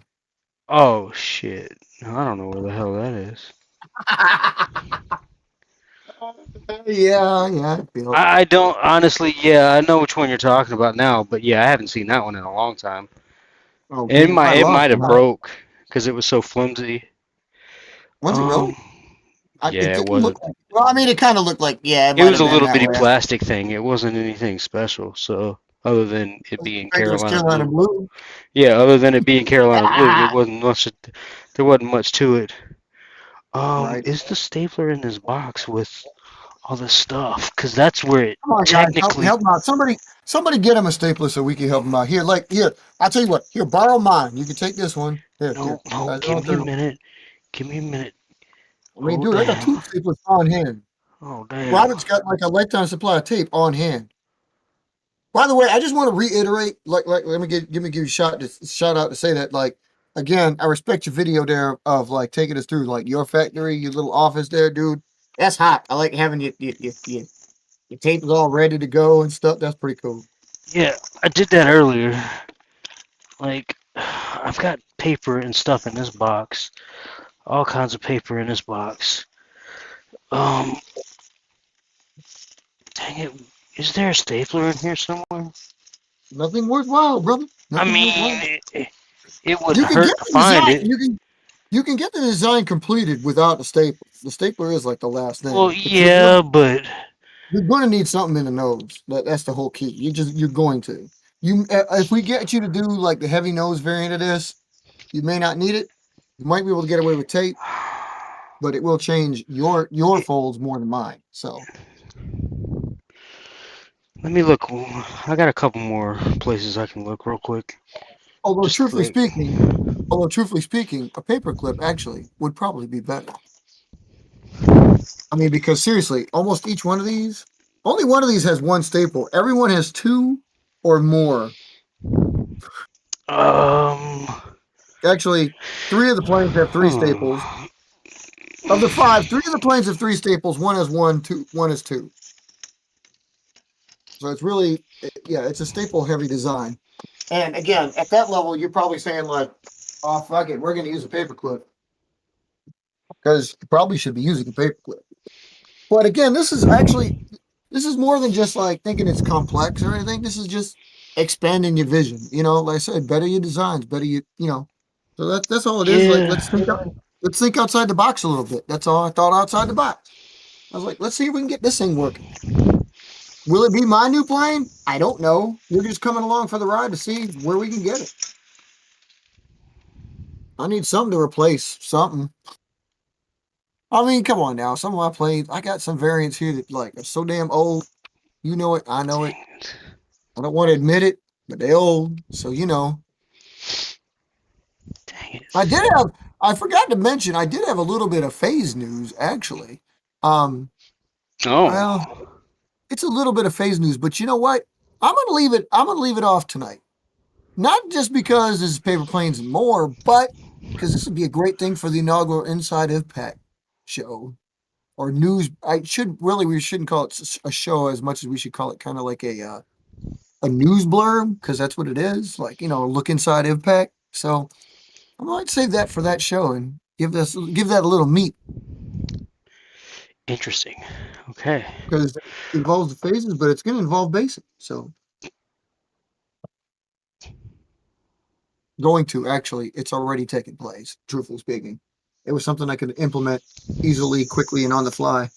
Oh shit. I don't know where the hell that is. Yeah, yeah, I feel it. I don't honestly. Yeah, I know which one you're talking about now, but yeah, I haven't seen that one in a long time. Oh, me, I It lost might it. have broke because it was so flimsy. Was it Um, really? It yeah, it didn't look wasn't. like. Well, I mean, it kind of looked like. Yeah, it It might was have a been little that bitty way. plastic thing. It wasn't anything special. So other than it being Regular Carolina Carolina blue, blue. yeah, other than it being Carolina blue, it Ah, wasn't much. There wasn't much to it. right. Is the stapler in this box with all this stuff? Because that's where it Come on, guys, technically. help him out. Somebody get him a stapler so we can help him out. Here. I'll tell you what. Here, borrow mine. You can take this one. No, Here. no, I give don't me a know. minute. Give me a minute. I mean, Oh dude, I got damn. two staplers on hand. Oh damn. Robert's got like a lifetime supply of tape on hand. By the way, I just want to reiterate, let me give you a shout out to say that, like, again, I respect your video there of like taking us through like your factory, your little office there, dude. That's hot. I like having your tape is all ready to go and stuff. That's pretty cool. Yeah, I did that earlier. Like, I've got paper and stuff in this box. All kinds of paper in this box. Um, Dang it. Is there a stapler in here somewhere? Nothing worthwhile, brother. I Nothing worthwhile. mean, it would You can get hurt to the find design. it. You can get the design completed without the stapler. The stapler is like the last Well, thing, but yeah, but you're going to need something in the nose. That's the whole key. You're going to. If we get you to do like the heavy nose variant of this, you may not need it. You might be able to get away with tape, but it will change your it, folds more than mine. So, let me look. I got a couple more places I can look real quick. although Just truthfully like, speaking, although truthfully speaking, a paper clip actually would probably be better. I mean, because seriously, almost each one of these, only one of these has one staple. Everyone has two or more. um, Actually, three of the planes have three staples. huh. Of the five, three of the planes have three staples. One has one, two. One has two. So it's really, yeah, it's a staple heavy design. And again, at that level, you're probably saying like, "Oh fuck it, we're going to use a paper clip," because you probably should be using a paper clip. But again, this is more than just like thinking it's complex or anything. This is just expanding your vision. You know, like I said, better your designs, better you know. So that's all it is. Like Yeah, let's think outside the box a little bit. That's all I thought outside the box. I was like, let's see if we can get this thing working. Will it be my new plane? I don't know. We're just coming along for the ride to see where we can get it. I need something to replace something. I mean, come on now. Some of my planes, I got some variants here that like are so damn old. You know it. I know it. dang it. I don't want to admit it, but they old. So you know, Dang I did it. have. I forgot to mention. I did have a little bit of phase news actually. Um, well, Oh, it's a little bit of phase news, but you know what? I'm gonna leave it. I'm gonna leave it off tonight. Not just because this is paper planes and more, but because this would be a great thing for the inaugural Inside Impact show or news. I should really we shouldn't call it a show as much as we should call it kind of like a news blurb because that's what it is. Like you know, a look inside Impact. So I might save that for that show and give that a little meat interesting. Okay. because it involves the phases, but it's going to involve basic. So going to actually, it's already taken place. Truthfully speaking, it was something I could implement easily, quickly, and on the fly.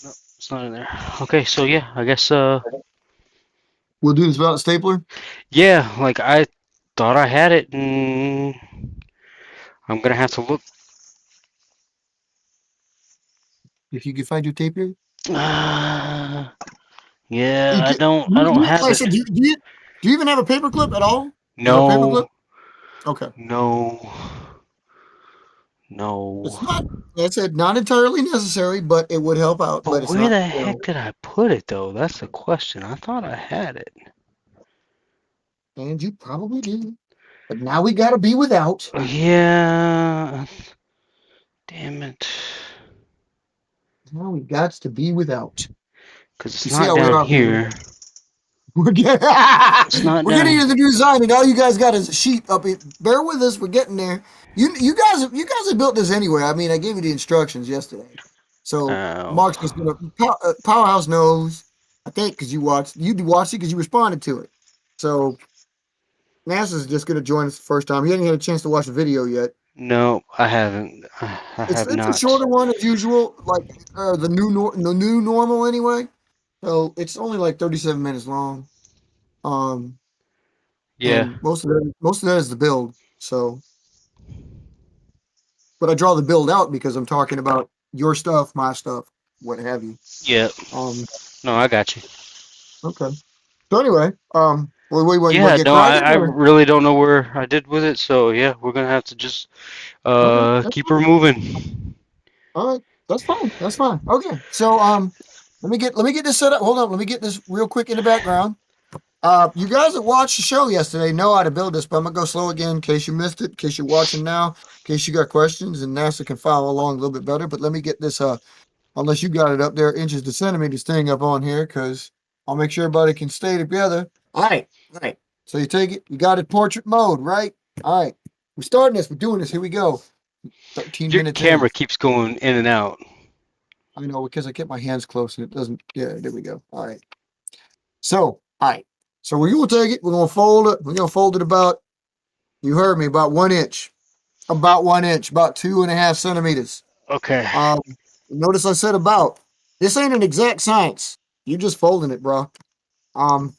No, it's not in there. Okay, so yeah, I guess We'll do this without a stapler. yeah, like I thought I had it, and I'm gonna have to look. If you can find your tape here, Uh, yeah, you I can. don't I don't Like have I it. said, do you even have a paper clip at all? You have a paper No, clip? Okay, no, no. it's not. Like I said, not entirely necessary, but it would help out. But But it's where not. the You heck know, did I put it though? That's the question. I thought I had it. and you probably do. But now we got to be without. Yeah, damn it. Now we got to be without. Because You it's see not how we down are, man. here. We're getting, It's not we're down getting here. into the new design, and all you guys got is a sheet up here. Bear with us, we're getting there. You guys have built this anyway. I mean, I gave you the instructions yesterday, so Oh, Mark's just gonna Powerhouse knows. I think because you watched it because you responded to it. So NASA's just gonna join us the first time. He hasn't had a chance to watch the video yet. no, I haven't. I have It's a not. shorter one as usual, like the new normal anyway. So it's only like 37 minutes long. Um, Yeah, and most of that is the build. So, but I draw the build out because I'm talking about your stuff, my stuff, what have you. yeah. Um, No, I got you. okay. So anyway, what you want to Yeah, get no, cracking I or really don't know where I did with it, so yeah, we're gonna have to just okay, that's keep her fine. moving. All right, that's fine. That's fine. Okay, so let me get this set up. Hold on, let me get this real quick in the background. You guys that watched the show yesterday know how to build this, but I'm gonna go slow again in case you missed it, in case you're watching now, in case you got questions, and NASA can follow along a little bit better. But let me get this unless you got it up there, inches to centimeters thing up on here, because I'll make sure everybody can stay together. All right. So you take it, you got it portrait mode, right? All right. We're starting this, we're doing this. Here we go. 13 Your minutes in. camera keeps going in and out. I know because I kept my hands close and it doesn't. Yeah, there we go. All right. So, all right. So we're gonna take it. We're gonna fold it. We're gonna fold it about. You heard me. About 1 inch. About 1 inch. About 2.5 centimeters. Okay. Um, Notice I said about. This ain't an exact science. You just folding it, bro. Um,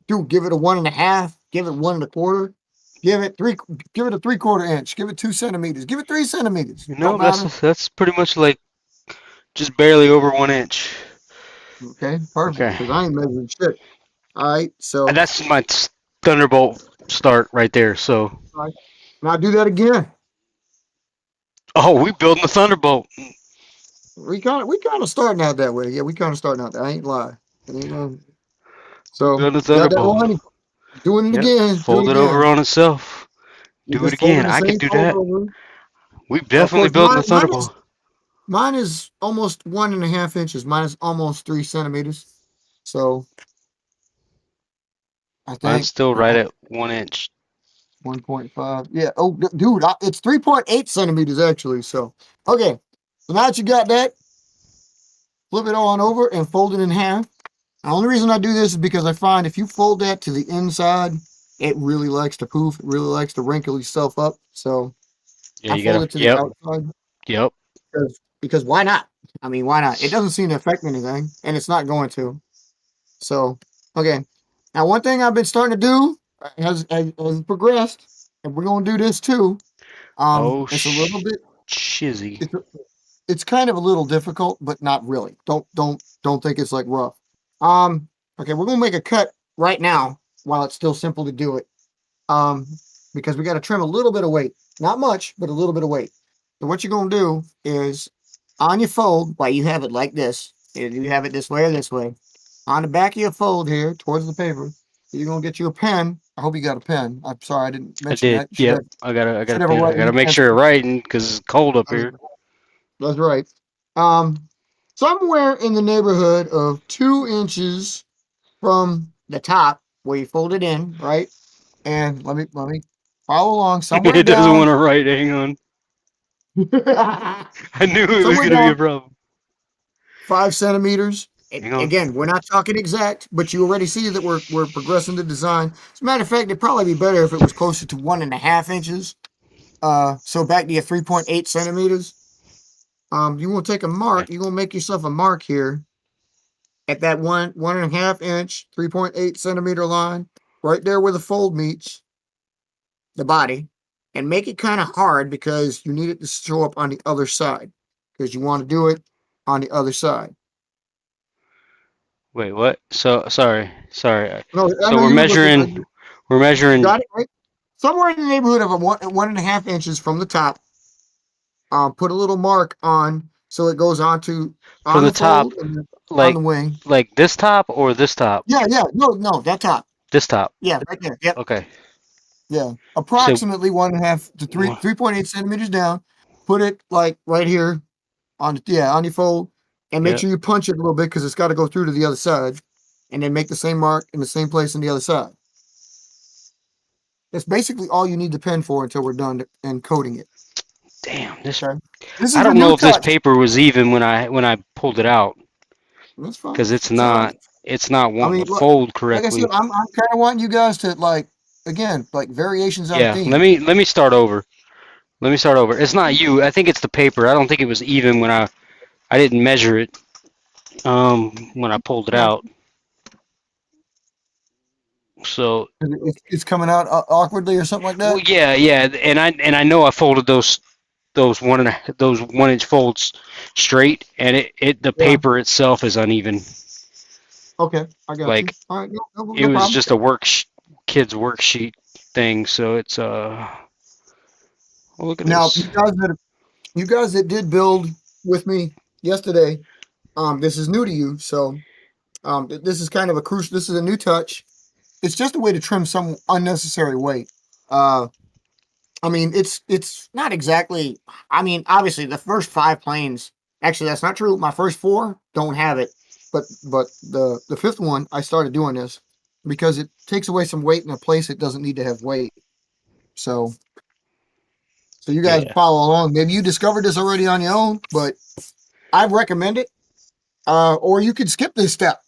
Dude, give it a 1.5. Give it 1.25. Give it three. Give it a 3/4 inch. Give it 2 centimeters. Give it 3 centimeters. Don't No, matter. that's pretty much like just barely over 1 inch. Okay, perfect. Okay. Because I ain't measuring shit. All right. And So, that's my Thunderbolt start right there. So, all right. Now do that again. oh, we building the Thunderbolt. We kind of starting out that way. Yeah, we kind of starting out that. I ain't lie. I ain't gonna- We So building the got that Thunderbolt. one. Doing it Yep. again. Do it Fold it over again. on itself. You're Do it just again. folding the I could same do fold that. over. We Of definitely course, building mine the mine is Thunderbolt. mine is almost 1.5 inches. Mine is almost 3 centimeters. So I Mine's think still right yeah, at 1 inch. 1.5. Yeah. Oh, dude, it's 3.8 centimeters actually. So okay. So now that you got that, flip it on over and fold it in half. The only reason I do this is because I find if you fold that to the inside, it really likes to poof. It really likes to wrinkle itself up. So Yeah, I you fold gotta. it to the Yep. outside Yep. because why not? I mean, why not? It doesn't seem to affect anything, and it's not going to. So, okay. Now, one thing I've been starting to do has progressed, and we're going to do this too. Oh, It's a little bit. shizzy. It's it's kind of a little difficult, but not really. Don't think it's like rough. Um, okay, we're gonna make a cut right now while it's still simple to do it. Um, because we got to trim a little bit of weight, not much, but a little bit of weight. So what you're gonna do is on your fold, while you have it like this, if you have it this way or this way, on the back of your fold here towards the paper, you're gonna get you a pen. I hope you got a pen. I'm sorry I didn't I mention did. that. You should Yep. have I got a should have a pen. I gotta writing make sure pencil. it's writing because it's cold up here. That's right. Um, Somewhere in the neighborhood of 2 inches from the top where you fold it in, right? And let me follow along. Somewhere It doesn't want down, to write. Hang on. I knew it was somewhere gonna be a down problem. 5 centimeters. Hang on. Again, we're not talking exact, but you already see that we're progressing the design. As a matter of fact, it'd probably be better if it was closer to 1.5 inches. So back to your 3.8 centimeters. You want to take a Okay. mark. You're gonna make yourself a mark here at that 1.5 inch, 3.8 centimeter line, right there where the fold meets the body, and make it kind of hard because you need it to show up on the other side because you want to do it on the other side. Wait, what? So sorry. No, I So know we're you were looking. measuring. We're You measuring got it right. Somewhere in the neighborhood of 1.5 inches from the top. Put a little mark on so it goes onto from on the the top, fold and then on like the wing. like this top or this top. Yeah, yeah. No, no, that top. This top. Yeah, right there. Yep. Okay. Yeah, So approximately 1.5 to 3.8 centimeters down. Put it like right here on your fold, and make yeah. sure you punch it a little bit because it's got to go through to the other side, and then make the same mark in the same place on the other side. That's basically all you need the pen for until we're done and coating it. Damn. This. Okay, this I is a don't new know if this touch. paper was even when I pulled it out That's fine. because it's It's all not. right. It's not I wanting mean, to look, fold like I said, correctly. I'm kind of wanting you guys to like again like variations on Yeah. Let theme. me let me start over. Let me start over. It's not you. I think it's the paper. I don't think it was even when I didn't measure it when I pulled it Yeah, out. So it's coming out awkwardly or something like well, that. yeah, and I know I folded those 1 inch folds straight, and it the Yeah. paper itself is uneven. Okay, I got you. Like All right, no it was problem. just a kid's worksheet thing. So it's oh, look at Now, this. you guys that did build with me yesterday, this is new to you, so this is kind of a crucial. This is a new touch. It's just a way to trim some unnecessary weight. Uh, I mean, it's not exactly. I mean, obviously, the first five planes. Actually, that's not true. My first four don't have it, but the fifth one, I started doing this because it takes away some weight in a place it doesn't need to have weight. So, so you guys Yeah. follow along. Maybe you discovered this already on your own, but I recommend it. Or you could skip this step.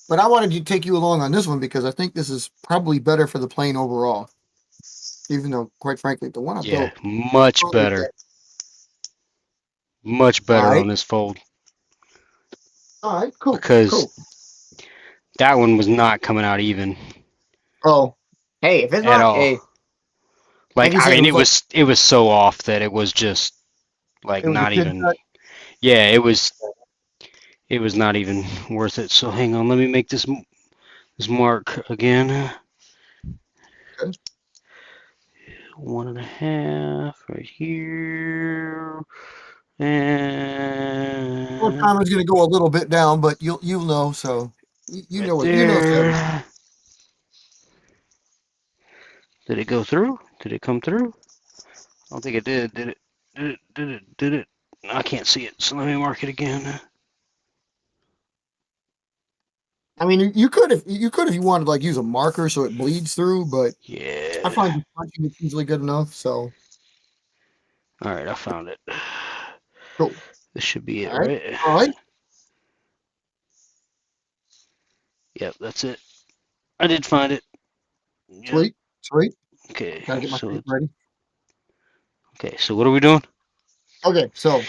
but I wanted to take you along on this one because I think this is probably better for the plane overall. Even though, quite frankly, the one I Yeah, built. much better. Much All better on right. this fold All right. Cool. because Cool. that one was not coming out even Oh, hey, if it's at not, all. hey, like Like you I said, it mean, was like it was so off that it was just like it was a not kid even. cut. Yeah, it was not even worth it. So hang on, let me make this mark again. Okay. 1.5 right here, Well, and timer's going to go a little bit down, but you'll know. So you right know what you know. So there. Did it go through? Did it come through? I don't think it did. Did it? Did it? Did it? Did it? No, I can't see it. So let me mark it again. I mean, you could if you wanted to like use a marker so it bleeds through, but I Yeah. find just punching it's usually good enough. So All right, I found it. cool. This should be it, All right. right? All right. Yep, that's it. I did find it. Yep. Sweet. Sweet. Okay. Gotta get my So tape ready. okay. So what are we doing? Okay. So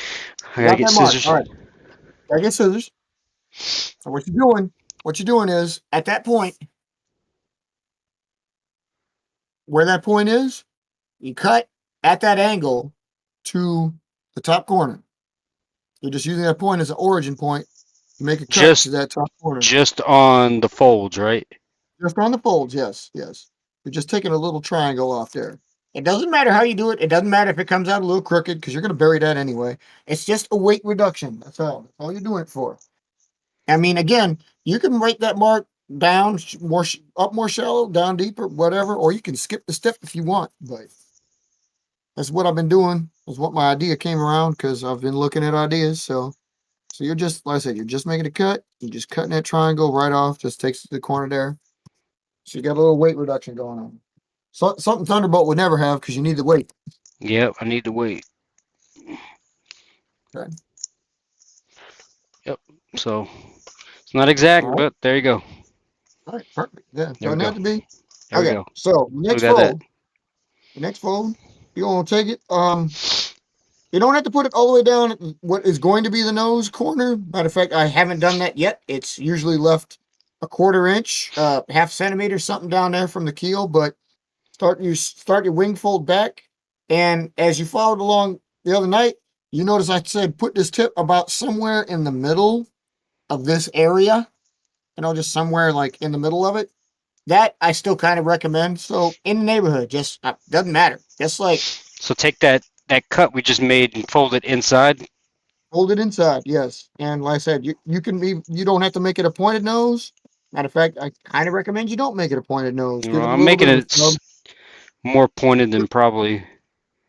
I you gotta got get that mark. scissors. All right. Gotta get scissors. So what you're doing is at that point, where that point is, you cut at that angle to the top corner. You're just using that point as an origin point to make a cut to Just that top corner. just on the folds, right? Just on the folds, yes, yes. You're just taking a little triangle off there. It doesn't matter how you do it. It doesn't matter if it comes out a little crooked because you're going to bury that anyway. It's just a weight reduction. That's all. That's all you're doing it for. I mean, again, you can write that mark down up more shallow, down deeper, whatever, or you can skip the step if you want. But that's what I've been doing. That's what my idea came around because I've been looking at ideas. So you're just like I said, you're just making a cut. You're just cutting that triangle right off. Just takes it to the corner there. So you got a little weight reduction going on. So, something Thunderbolt would never have because you need the weight. Yep, I need to wait. Okay. Yep. So it's not All exact, right. but there you go. All right. Perfect. Yeah. There we Doesn't go. have to be. There we Okay. go. So Look at that. the next fold, you want to take it. You don't have to put it all the way down at what is going to be the nose corner. Matter of fact, I haven't done that yet. It's usually left a quarter inch, half centimeter, something down there from the keel. But start your wing fold back, and as you followed along the other night, you notice I said put this tip about somewhere in the middle of this area. Just somewhere like in the middle of it. That I still kind of recommend. So in the neighborhood, just doesn't matter. Just like So take that cut we just made and fold it inside. hold it inside, yes. And like I said, you can be you don't have to make it a pointed nose. Matter of fact, I kind of recommend you don't make it a pointed nose. You Give know, it a I'm little making bit of a it snub. more pointed than probably.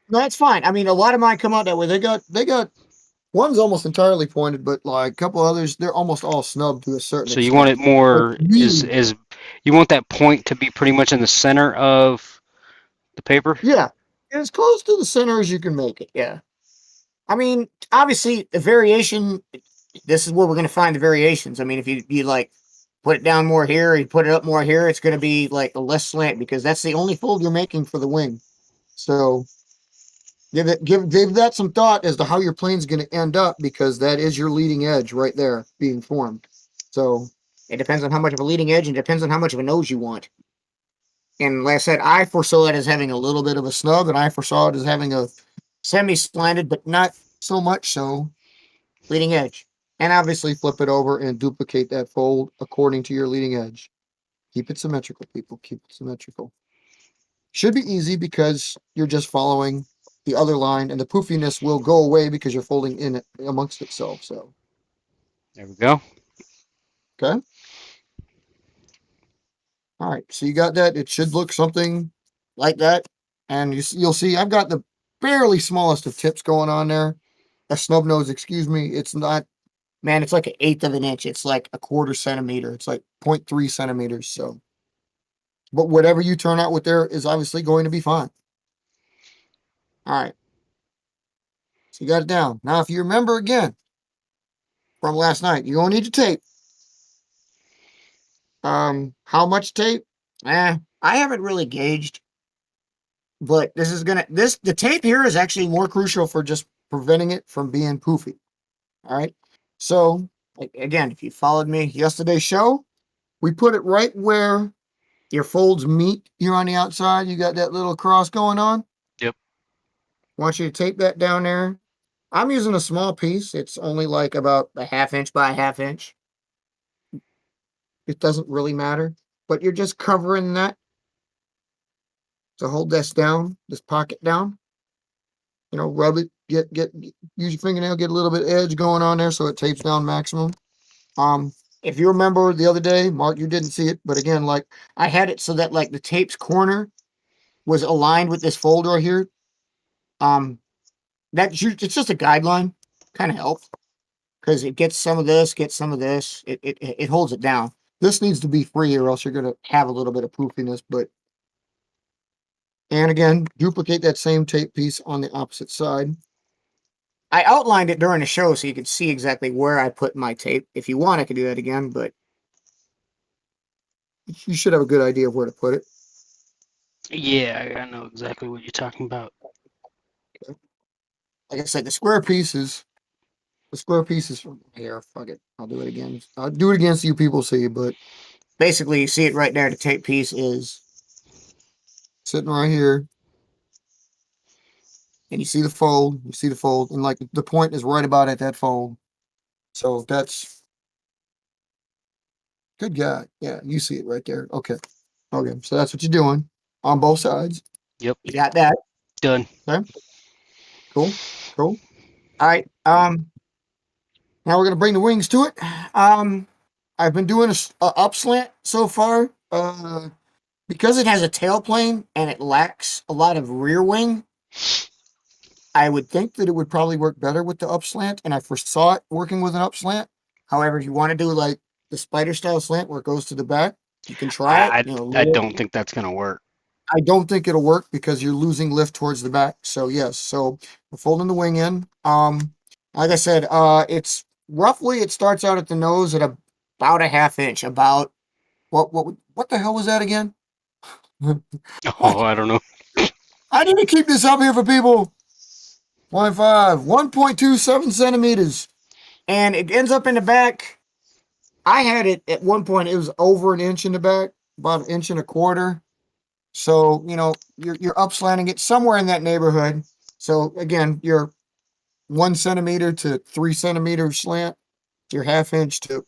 No, that's fine. I mean, a lot of mine come out that way. They got one's almost entirely pointed, but like a couple others, they're almost all snubbed to a certain So you want extent. it But more really, is you want that point to be pretty much in the center of the paper. yeah, as close to the center as you can make it. Yeah. I mean, obviously, the variation. This is where we're going to find the variations. I mean, if you like put it down more here, you put it up more here, it's going to be like a less slant because that's the only fold you're making for the wing. So give that some thought as to how your plane's going to end up because that is your leading edge right there being formed. So it depends on how much of a leading edge and depends on how much of a nose you want. And like I said, I foresaw it as having a little bit of a snub, and I foresaw it as having a semi-slanted, but not so much so leading edge. And obviously flip it over and duplicate that fold according to your leading edge. Keep it symmetrical, people. Keep it symmetrical. Should be easy because you're just following the other line, and the poofiness will go away because you're folding in it amongst itself. So, There we go. okay. All right. So you got that. It should look something like that. And you'll see I've got the barely smallest of tips going on there. A snub nose, excuse me. It's not, man, it's like an eighth of an inch. It's like a quarter centimeter. It's like 0.3 centimeters. So, but whatever you turn out with there is obviously going to be fine. All right. So you got it down. Now, if you remember again from last night, you're going to need your tape. How much tape? I haven't really gauged, but the tape here is actually more crucial for just preventing it from being poofy. All right. So again, if you followed me yesterday's show, we put it right where your folds meet here on the outside. You got that little cross going on. Yep. I want you to tape that down there. I'm using a small piece. It's only like about a half inch by a half inch. It doesn't really matter, but you're just covering that to hold this down, this pocket down. Rub it, use your fingernail, get a little bit of edge going on there so it tapes down maximum. Um, if you remember the other day, Mark, you didn't see it, but again, like I had it so that like the tape's corner was aligned with this fold right here. Um, it's just a guideline, kind of helps because it gets some of this, gets some of this. It holds it down. This needs to be free, or else you're gonna have a little bit of poofiness. And again, duplicate that same tape piece on the opposite side. I outlined it during the show so you could see exactly where I put my tape. If you want, I could do that again, but you should have a good idea of where to put it. Yeah, I know exactly what you're talking about. Like I said, the square pieces from here. Fuck it. I'll do it again. I'll do it again so you people see, but basically you see it right there. The tape piece is sitting right here. And you see the fold, and like the point is right about at that fold. So that's good guy. Yeah, you see it right there. Okay. Okay. So that's what you're doing on both sides. Yep. You got that. Done. Okay. Cool. Cool. All right. Now we're gonna bring the wings to it. Um, I've been doing a up slant so far. Because it has a tailplane and it lacks a lot of rear wing. I would think that it would probably work better with the up slant, and I foresaw it working with an up slant. However, if you want to do like the spider style slant where it goes to the back, you can try it. I I, I don't think that's gonna work. I don't think it'll work because you're losing lift towards the back. So yes, so we're folding the wing in. Like I said, it's roughly it starts out at the nose at about a half inch. About what the hell was that again? Oh, What? I don't know. I need to keep this up here for people. 0.5, 1.27 centimeters. And it ends up in the back. I had it at one point, it was over an inch in the back, about an inch and a quarter. So, you're up slanting it somewhere in that neighborhood. So again, you're 1 centimeter to 3 centimeter slant, your half inch to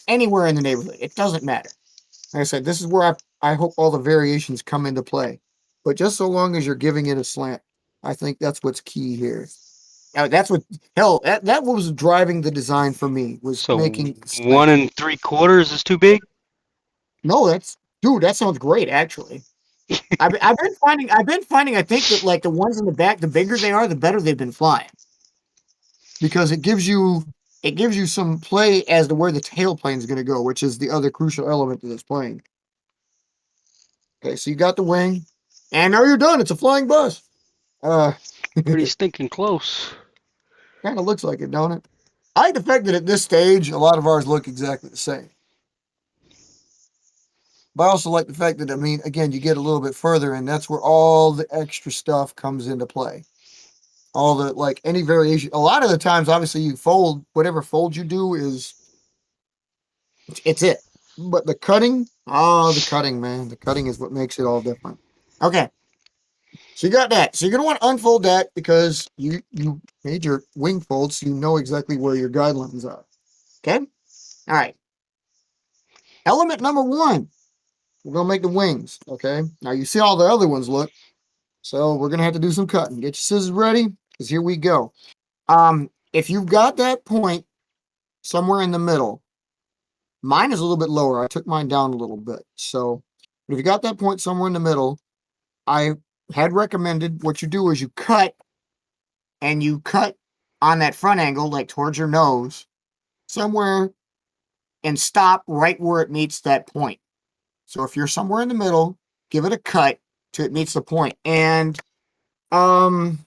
anywhere in the neighborhood. It doesn't matter. Like I said, this is where I hope all the variations come into play. But just so long as you're giving it a slant, I think that's what's key here. That's what hell that was driving the design for me was So making slant. 1 3/4 is too big. No, that's dude. That sounds great. Actually, I've been finding. I think that like the ones in the back, the bigger they are, the better they've been flying because it gives you some play as to where the tailplane is going to go, which is the other crucial element to this plane. Okay, so you got the wing, and now you're done. It's a flying bus. Uh, Pretty stinking close. kind of looks like it, don't it? I like the fact that at this stage, a lot of ours look exactly the same. But I also like the fact that, I mean, again, you get a little bit further, and that's where all the extra stuff comes into play. All the, like, any variation. A lot of the times, obviously, you fold, whatever fold you do it's it. But the cutting, man. The cutting is what makes it all different. Okay. So you got that. So you're going to want to unfold that because you made your wing folds, so you know exactly where your guidelines are. Okay? All right. Element number one. We're going to make the wings. Okay? Now you see all the other ones look. So we're gonna have to do some cutting. Get your scissors ready, because here we go. If you've got that point somewhere in the middle, mine is a little bit lower. I took mine down a little bit. So, but if you got that point somewhere in the middle, I had recommended what you do is you cut on that front angle, like towards your nose, somewhere, and stop right where it meets that point. So if you're somewhere in the middle, give it a cut till it meets the point. And um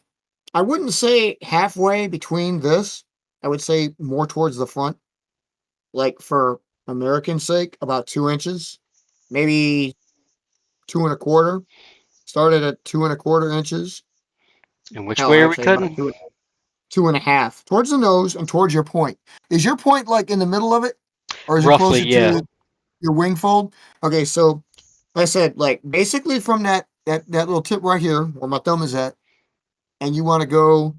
I wouldn't say halfway between this. I would say more towards the front, like for American sake, about 2 inches, maybe 2 and a quarter. Started at 2 and a quarter inches. And which Hell, way are I'd we say about cutting? 2 and a half towards the nose and towards your point. Is your point like in the middle of it, or is it Roughly, closer yeah. to your wing fold? Okay, so like I said, like basically from that little tip right here where my thumb is at, and you want to go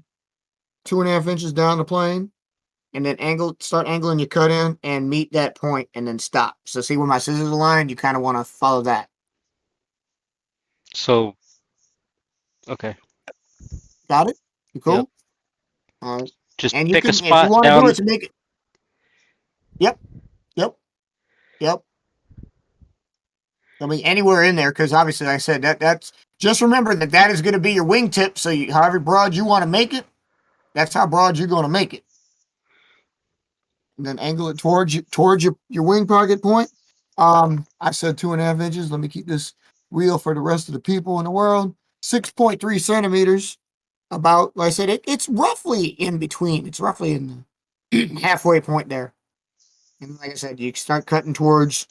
2.5 inches down the plane, and then start angling your cut in and meet that point, and then stop. So see where my scissors align? You kind of want to follow that. So, okay. Got it? You Yep. cool? All right. Just And you pick a can, if you spot want to do it down. to make it. Yep, yep, yep. I mean, anywhere in there, because obviously, like I said, that's just remember that is going to be your wingtip. So, however broad you want to make it, that's how broad you're going to make it. And then angle it towards your wing target point. I said 2.5 inches. Let me keep this real for the rest of the people in the world. 6.3 centimeters. About, like I said, it's roughly in between. It's roughly in the halfway point there. And like I said, you start cutting towards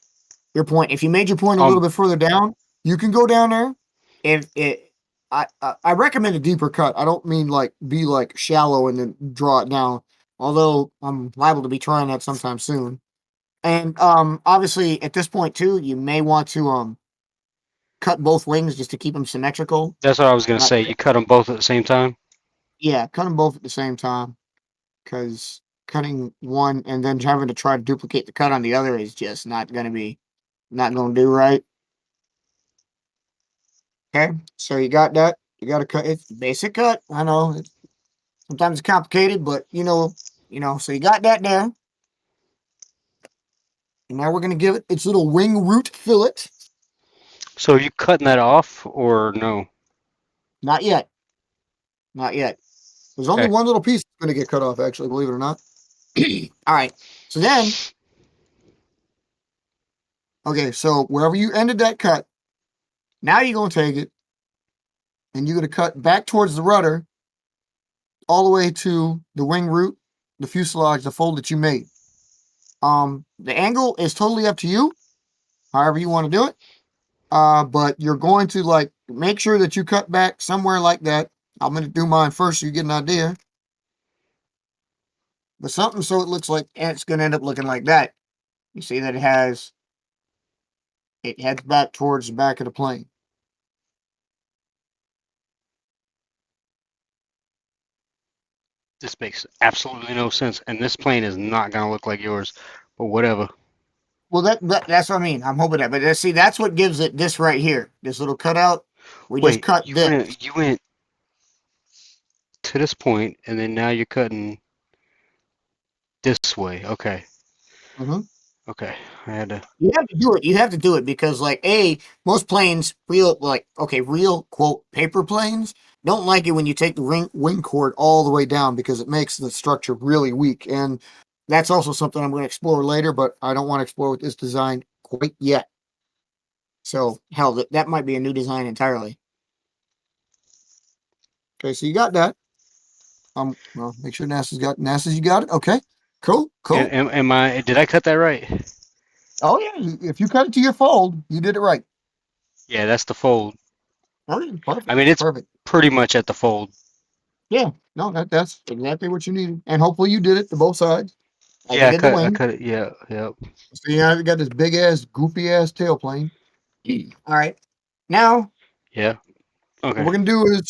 your point. If you made your point a little Um, bit further down, you can go down there. If it, I recommend a deeper cut. I don't mean like be like shallow and then draw it down. Although I'm liable to be trying that sometime soon. And obviously at this point too, you may want to cut both wings just to keep them symmetrical. that's what I was gonna Not, say. You cut them both at the same time. yeah, cut them both at the same time because cutting one and then having to try to duplicate the cut on the other is just not going to do right. Okay, so you got that. You got to cut. It's basic cut. I know. Sometimes it's complicated, but So you got that there. And now we're gonna give it its little wing root fillet. So are you cutting that off or no? Not yet. Not yet. There's only Okay. one little piece that's gonna get cut off. Actually, believe it or not. All right. So then, okay. So wherever you ended that cut, now you're gonna take it and you're gonna cut back towards the rudder, all the way to the wing root, the fuselage, the fold that you made. The angle is totally up to you. However you want to do it. But you're going to like make sure that you cut back somewhere like that. I'm going to do mine first so you get an idea. But something so it looks like, and it's going to end up looking like that. You see that it heads back towards the back of the plane. This makes absolutely no sense, and this plane is not gonna look like yours, but whatever. Well, that's what I mean. I'm hoping that, but see, that's what gives it this right here, this little cutout. We just Wait, cut you this. went to this point, and then now you're cutting this way. Okay, Mhm. okay. I had to. You have to do it. You have to do it because, like, most planes, real quote paper planes, don't like it when you take the wing cord all the way down because it makes the structure really weak. And that's also something I'm going to explore later, but I don't want to explore with this design quite yet. So, hell, that might be a new design entirely. Okay, so you got that. Well, make sure NASA's. You got it. Okay, cool, cool. Am I? Did I cut that right? Oh yeah, if you cut it to your fold, you did it right. Yeah, that's the fold. Okay, I perfect, mean, it's perfect. pretty much at the fold. Yeah, no, that's exactly what you needed, and hopefully you did it to both sides, like I Yeah, did the I wing. cut it. Yeah, yeah, So you got this big ass, goofy ass tailplane. All right, now yeah. what Okay. we're gonna do is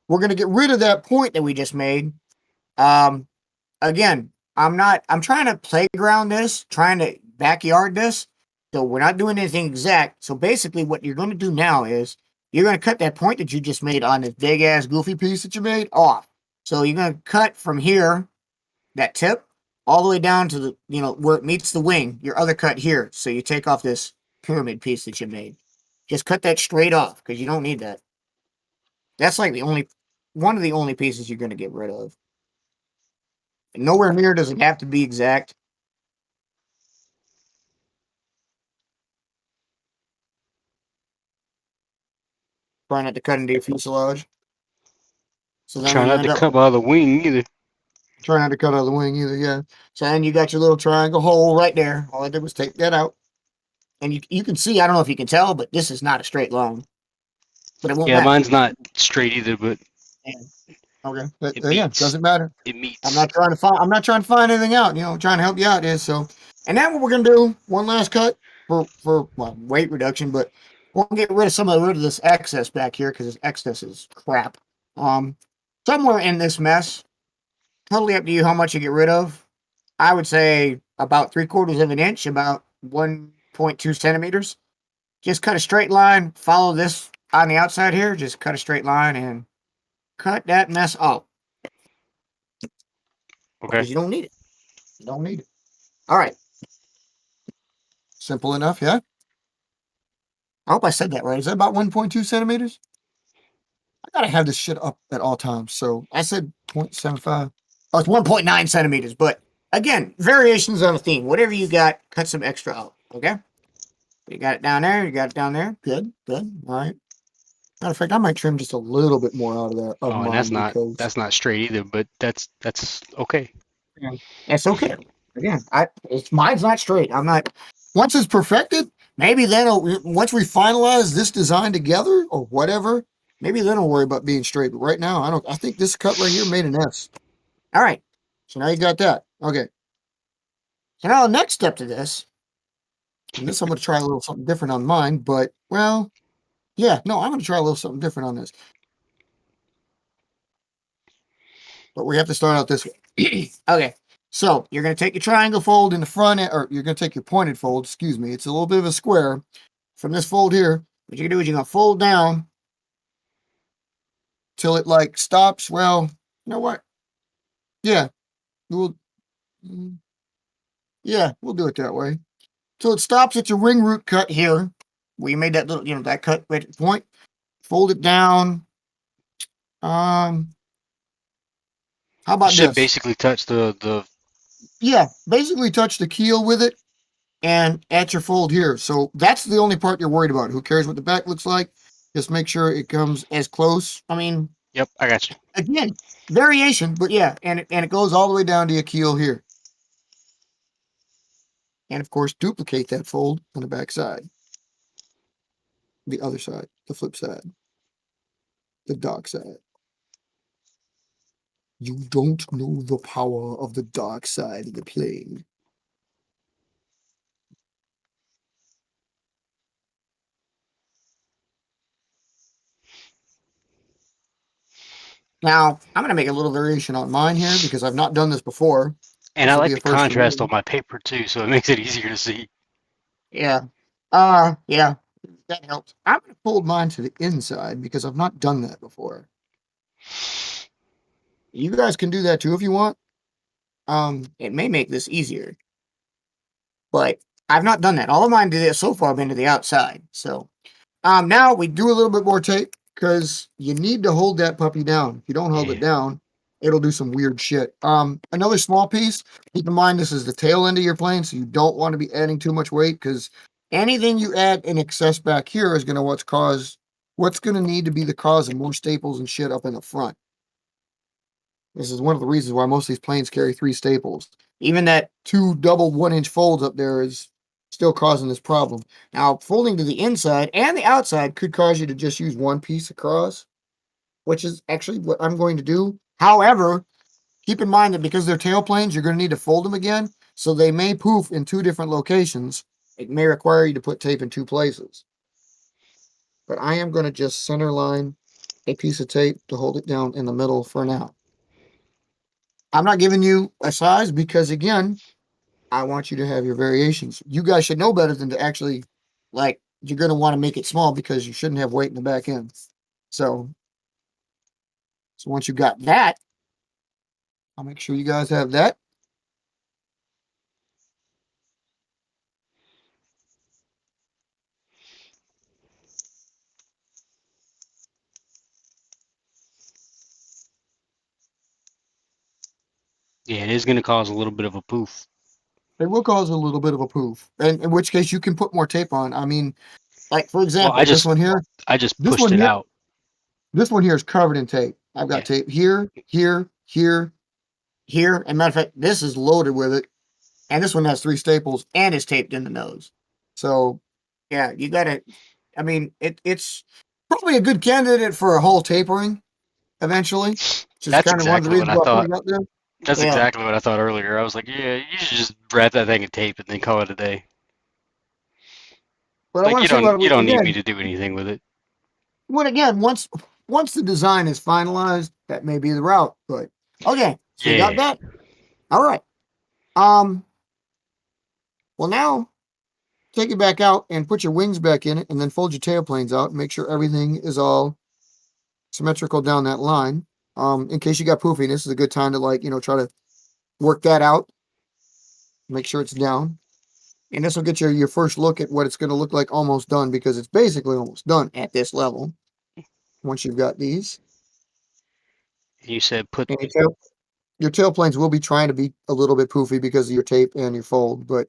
we're gonna get rid of that point that we just made. Um, Again, I'm trying to playground this, trying to backyard this. So we're not doing anything exact. So basically, what you're gonna do now is you're gonna cut that point that you just made on this big ass goofy piece that you made off. So you're gonna cut from here that tip all the way down to the where it meets the wing, your other cut here. So you take off this pyramid piece that you made. Just cut that straight off because you don't need that. That's like the only one of the only pieces you're gonna get rid of. And nowhere near does it have to be exact. Try not to cut into your fuselage. So then Try when you not end to up cut my other wing either. Try not to cut out the wing either. Yeah. So then you got your little triangle hole right there. All I did was take that out, and you can see. I don't know if you can tell, but this is not a straight line, but it won't Yeah, matter. mine's not straight either, but Yeah. Okay. But, it yeah, meets. doesn't matter. It I'm meets. not trying to find. I'm not trying to find anything out. I'm trying to help you out here. So, and then what we're gonna do one last cut for well, weight reduction, but we'll get rid of this excess back here because this excess is crap. Um, somewhere in this mess, totally up to you how much you get rid of. I would say about 3/4 of an inch, about 1.2 centimeters. Just cut a straight line. Follow this on the outside here. Just cut a straight line and cut that mess off Okay. because you don't need it. You don't need it. All right. Simple enough, yeah? I hope I said that right. Is that about 1.2 centimeters? I gotta have this shit up at all times. So I said 0.75. Oh, it's 1.9 centimeters. But again, variations on a theme. Whatever you got, cut some extra out. Okay? You got it down there. You got it down there. Good. Good. All right. Matter of fact, I might trim just a little bit more out of that of Oh, and mine because that's not straight either, but that's okay. yeah, it's okay. Again, it's mine's not straight. I'm not. Once it's perfected, maybe then once we finalize this design together or whatever, maybe then I'll worry about being straight. But right now, I don't. I think this cut right here made an S. All right. So now you got that. Okay. So now the next step to this, and this I'm going to try a little something different on mine. But well, yeah, no, I'm going to try a little something different on this. But we have to start out this way. Okay. So you're going to take your triangle fold in the front, or you're going to take your pointed fold, excuse me. It's a little bit of a square from this fold here. What you're going to do is you're going to fold down till it like stops. Well, you know what? Yeah, we'll, mm, yeah, we'll do it that way. Till it stops at your ring root cut here. Where you made that little, that cut right at the point. Fold it down. Um, how It about should this? basically touch the. Yeah, basically touch the keel with it and at your fold here. So that's the only part you're worried about. Who cares what the back looks like? Just make sure it comes as close. I mean, Yep, I got you. again, variation, but yeah, and it goes all the way down to your keel here. And of course, duplicate that fold on the back side, the other side, the flip side, the dark side. You don't know the power of the dark side of the plane. Now, I'm going to make a little variation on mine here because I've not done this before. And I This will be like a the first for contrast on me. my paper too, so it makes it easier to see. Yeah. Yeah, that helps. I'm going to fold mine to the inside because I've not done that before. You guys can do that too if you want. It may make this easier, but I've not done that. All of mine did it so far have been to the outside. So, now we do a little bit more tape because you need to hold that puppy down. If you don't hold Yeah. it down, it'll do some weird shit. Another small piece. Keep in mind this is the tail end of your plane, so you don't want to be adding too much weight because anything you add in excess back here is going to what's going to need to be the cause of more staples and shit up in the front. This is one of the reasons why most of these planes carry 3 staples. Even that 2 double 1-inch folds up there is still causing this problem. Now, folding to the inside and the outside could cause you to just use one piece across, which is actually what I'm going to do. However, keep in mind that because they're tailplanes, you're going to need to fold them again. So they may poof in 2 different locations. It may require you to put tape in 2 places. But I am going to just center line a piece of tape to hold it down in the middle for now. I'm not giving you a size because, again, I want you to have your variations. You guys should know better than to actually, like, you're going to want to make it small because you shouldn't have weight in the back end. So, so once you got that, I'll make sure you guys have that. Yeah, it is going to cause a little bit of a poof. It will cause a little bit of a poof, and in which case you can put more tape on. I mean, like for Well, example, I just this pushed one it here, out. this one here is covered in tape. I've got Yeah. tape here, here, here, here. And matter of fact, this is loaded with it. And this one has 3 staples and is taped in the nose. So, yeah, you got to, I mean, it's probably a good candidate for a whole tapering eventually, which is That's kind of one of the exactly what reasons I why I put thought. it up there. That's Yeah. exactly what I thought earlier. I was like, yeah, you should just wrap that thing in tape and then call it a day. But I Like want to say what you we, don't need me again, to do anything with it. once the design is finalized, that may be the route. But okay, so you got Yeah. that? All right. Um, well now take it back out and put your wings back in it and then fold your tailplanes out and make sure everything is all symmetrical down that line. In case you got poofiness, this is a good time to try to work that out, make sure it's down. And this will get your first look at what it's going to look like almost done because it's basically almost done at this level once you've got these. You said put, And your tailplanes will be trying to be a little bit poofy because of your tape and your fold, but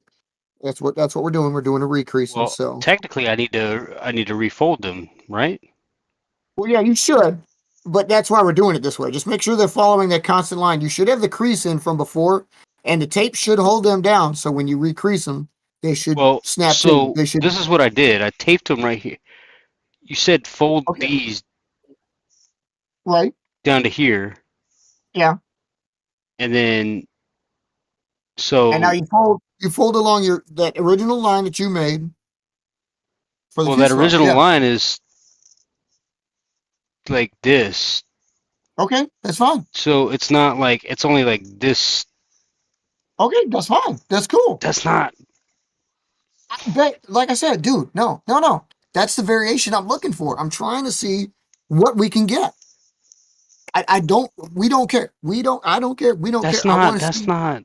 that's what we're doing. We're doing a recreasing. well, So, technically I need to refold them, right? well, yeah, you should, but that's why we're doing it this way. Just make sure they're following that constant line. You should have the crease in from before, and the tape should hold them down. So when you recrease them, they should Well, snap to. so They should. this is what I did. I taped them right here. You said fold Okay, these right? down to here, Yeah. and then And now so you fold along your that original line that you made for the well that fuselage. original Yeah. line is like this. Okay, that's fine. So it's not like it's only like this. Okay, that's fine. That's cool. That's not. But like I said, dude, no, no, no. That's the variation I'm looking for. I'm trying to see what we can get. I don't. We don't care. We don't. I don't care. We don't That's care. I not. want to That's see. not.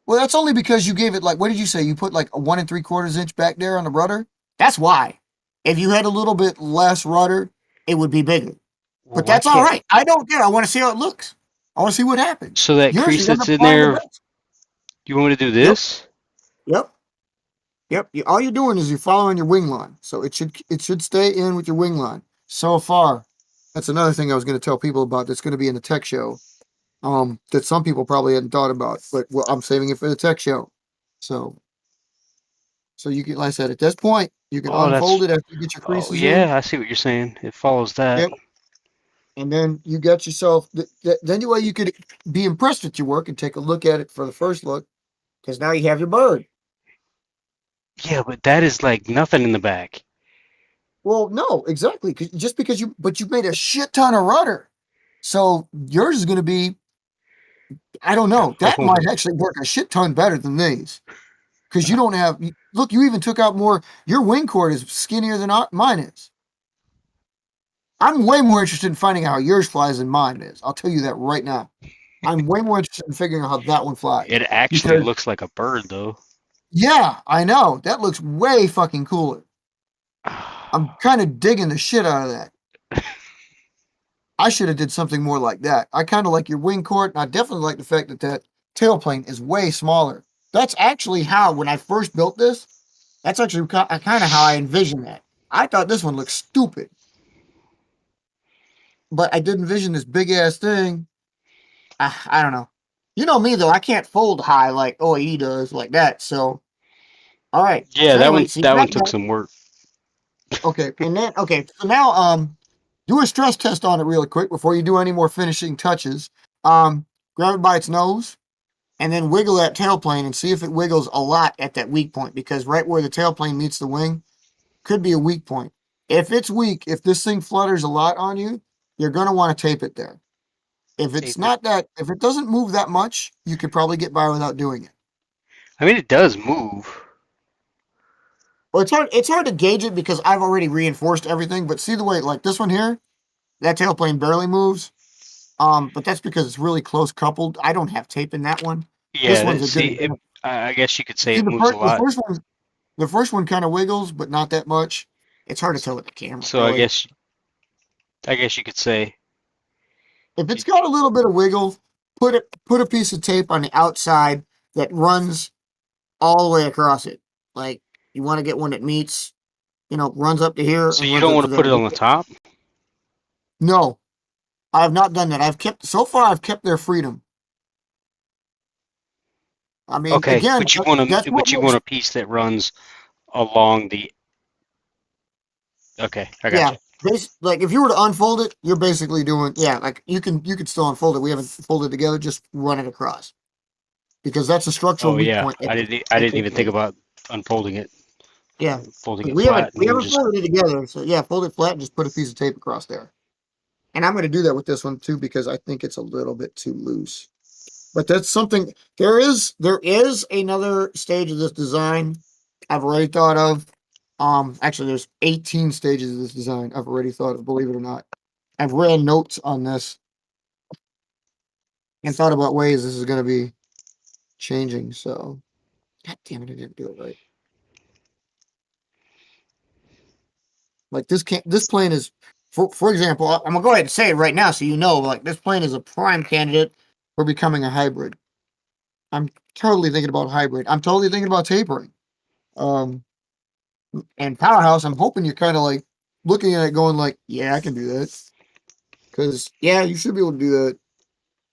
Well, that's only because you gave it like. What did you say? You put like a 1 3/4 inch back there on the rudder. That's why. If you had a little bit less rudder, it would be bigger. Well, But why that's all can't? right. I don't care. I want to see how it looks. I want to see what happens. So that Yours, crease you're gonna that's in apply the there. best. You want me to do Yep. this? Yep. Yep. All you're doing is you're following your wing line. So it should stay in with your wing line. So far, that's another thing I was going to tell people about that's going to be in the tech show. That some people probably hadn't thought about, but well, I'm saving it for the tech show. So so you can, like I said, at this point, you can Oh, unfold that's. it after you get your Oh creases in. yeah, I see what you're saying. It follows that. Yep. And then you got yourself. Then way you could be impressed with your work and take a look at it for the first look, because now you have your bird. Yeah, but that is like nothing in the back. Well, no, exactly. Just because you made a shit ton of rudder. So yours is going to be, I don't know, that Oh, might actually work a shit ton better than these. Because you don't have, look, you even took out more, your wing cord is skinnier than mine is. I'm way more interested in finding out how yours flies than mine is. I'll tell you that right now. I'm way more interested in figuring out how that one flies. it actually Because, looks like a bird though. yeah, I know. That looks way fucking cooler. I'm kind of digging the shit out of that. I should have did something more like that. I kind of like your wing court, and I definitely like the fact that that tailplane is way smaller. That's actually how, when I first built this, that's actually kind of how I envisioned that. I thought this one looked stupid, but I did envision this big ass thing. I don't know. You know me though, I can't fold high like OE does like that. So, all right. Yeah, So anyway, so you that one got took that. some work. Okay, and then okay. So now, do a stress test on it really quick before you do any more finishing touches. Grab it by its nose and then wiggle that tailplane and see if it wiggles a lot at that weak point, because right where the tailplane meets the wing could be a weak point. If it's weak, if this thing flutters a lot on you, you're going to want to tape it there. If it's Tape it. not that, if it doesn't move that much, you could probably get by without doing it. I mean, it does move. Well, it's hard to gauge it because I've already reinforced everything, but see the way, like this one here, that tailplane barely moves. But that's because it's really close coupled. I don't have tape in that one. This Yeah, one's a good see, it. example. I guess you could say See it the moves a first the lot. first one the first one kind of wiggles, but not that much. It's hard to tell with the camera, So really. I guess you could say If it's it, got a little bit of wiggle, put a piece of tape on the outside that runs all the way across it. Like you want to get one that meets, runs up to here so and you runs don't up want to to put there. it on the top. No, I have not done that. I've kept their freedom. I mean, Okay, again, but you want that's a what but you want makes, a piece that runs along the. Okay, I got yeah. you. Like if you were to unfold it, you're basically doing, yeah, like you can still unfold it. We haven't folded together, just run it across because that's a structural Oh weak yeah, point I at didn't this even think base. about unfolding it, Yeah, folding because it flat, and we then haven't just. folded it together. So yeah, fold it flat and just put a piece of tape across there. And I'm going to do that with this one too because I think it's a little bit too loose. But that's something. There is another stage of this design I've already thought of. Actually, there's 18 stages of this design I've already thought of. Believe it or not, I've read notes on this and thought about ways this is going to be changing. So, God damn it, I didn't do it right. Like this can't. This plane is, for example, I'm gonna go ahead and say it right now so you know. Like this plane is a prime candidate for becoming a hybrid. I'm totally thinking about hybrid. I'm totally thinking about tapering. Um, and powerhouse. I'm hoping you're kind of like looking at it, going like, yeah, I can do that. Because yeah, you should be able to do that.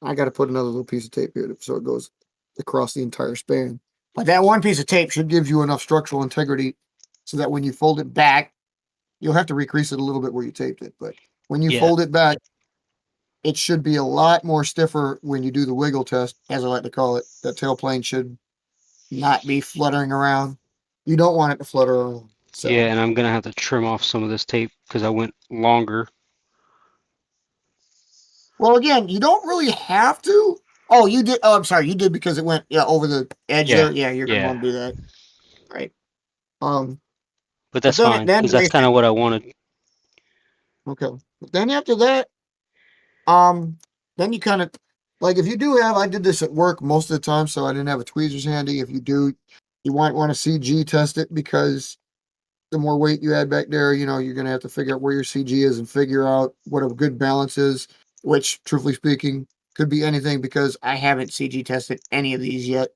I got to put another little piece of tape here so it goes across the entire span. But that one piece of tape should give you enough structural integrity so that when you fold it back, you'll have to recrease it a little bit where you taped it. But when you Yeah, fold it back, it should be a lot more stiffer when you do the wiggle test, as I like to call it. That tail plane should not be fluttering around. You don't want it to flutter around. yeah, So, and I'm gonna have to trim off some of this tape because I went longer. well, again, you don't really have to. Oh, you did. Oh, I'm sorry, you did because it went yeah over the edge Yeah, there. Yeah, you're gonna yeah, want to do that, right? Um, but but that's fine then because that's kind basic. of what I wanted. Okay, but then after that, um, then you kind of like if you do have. I did this at work most of the time, so I didn't have a tweezers handy. If you do, you might want to CG test it because the more weight you add back there, you're going to have to figure out where your CG is and figure out what a good balance is, which, truthfully speaking, could be anything because I haven't CG tested any of these yet.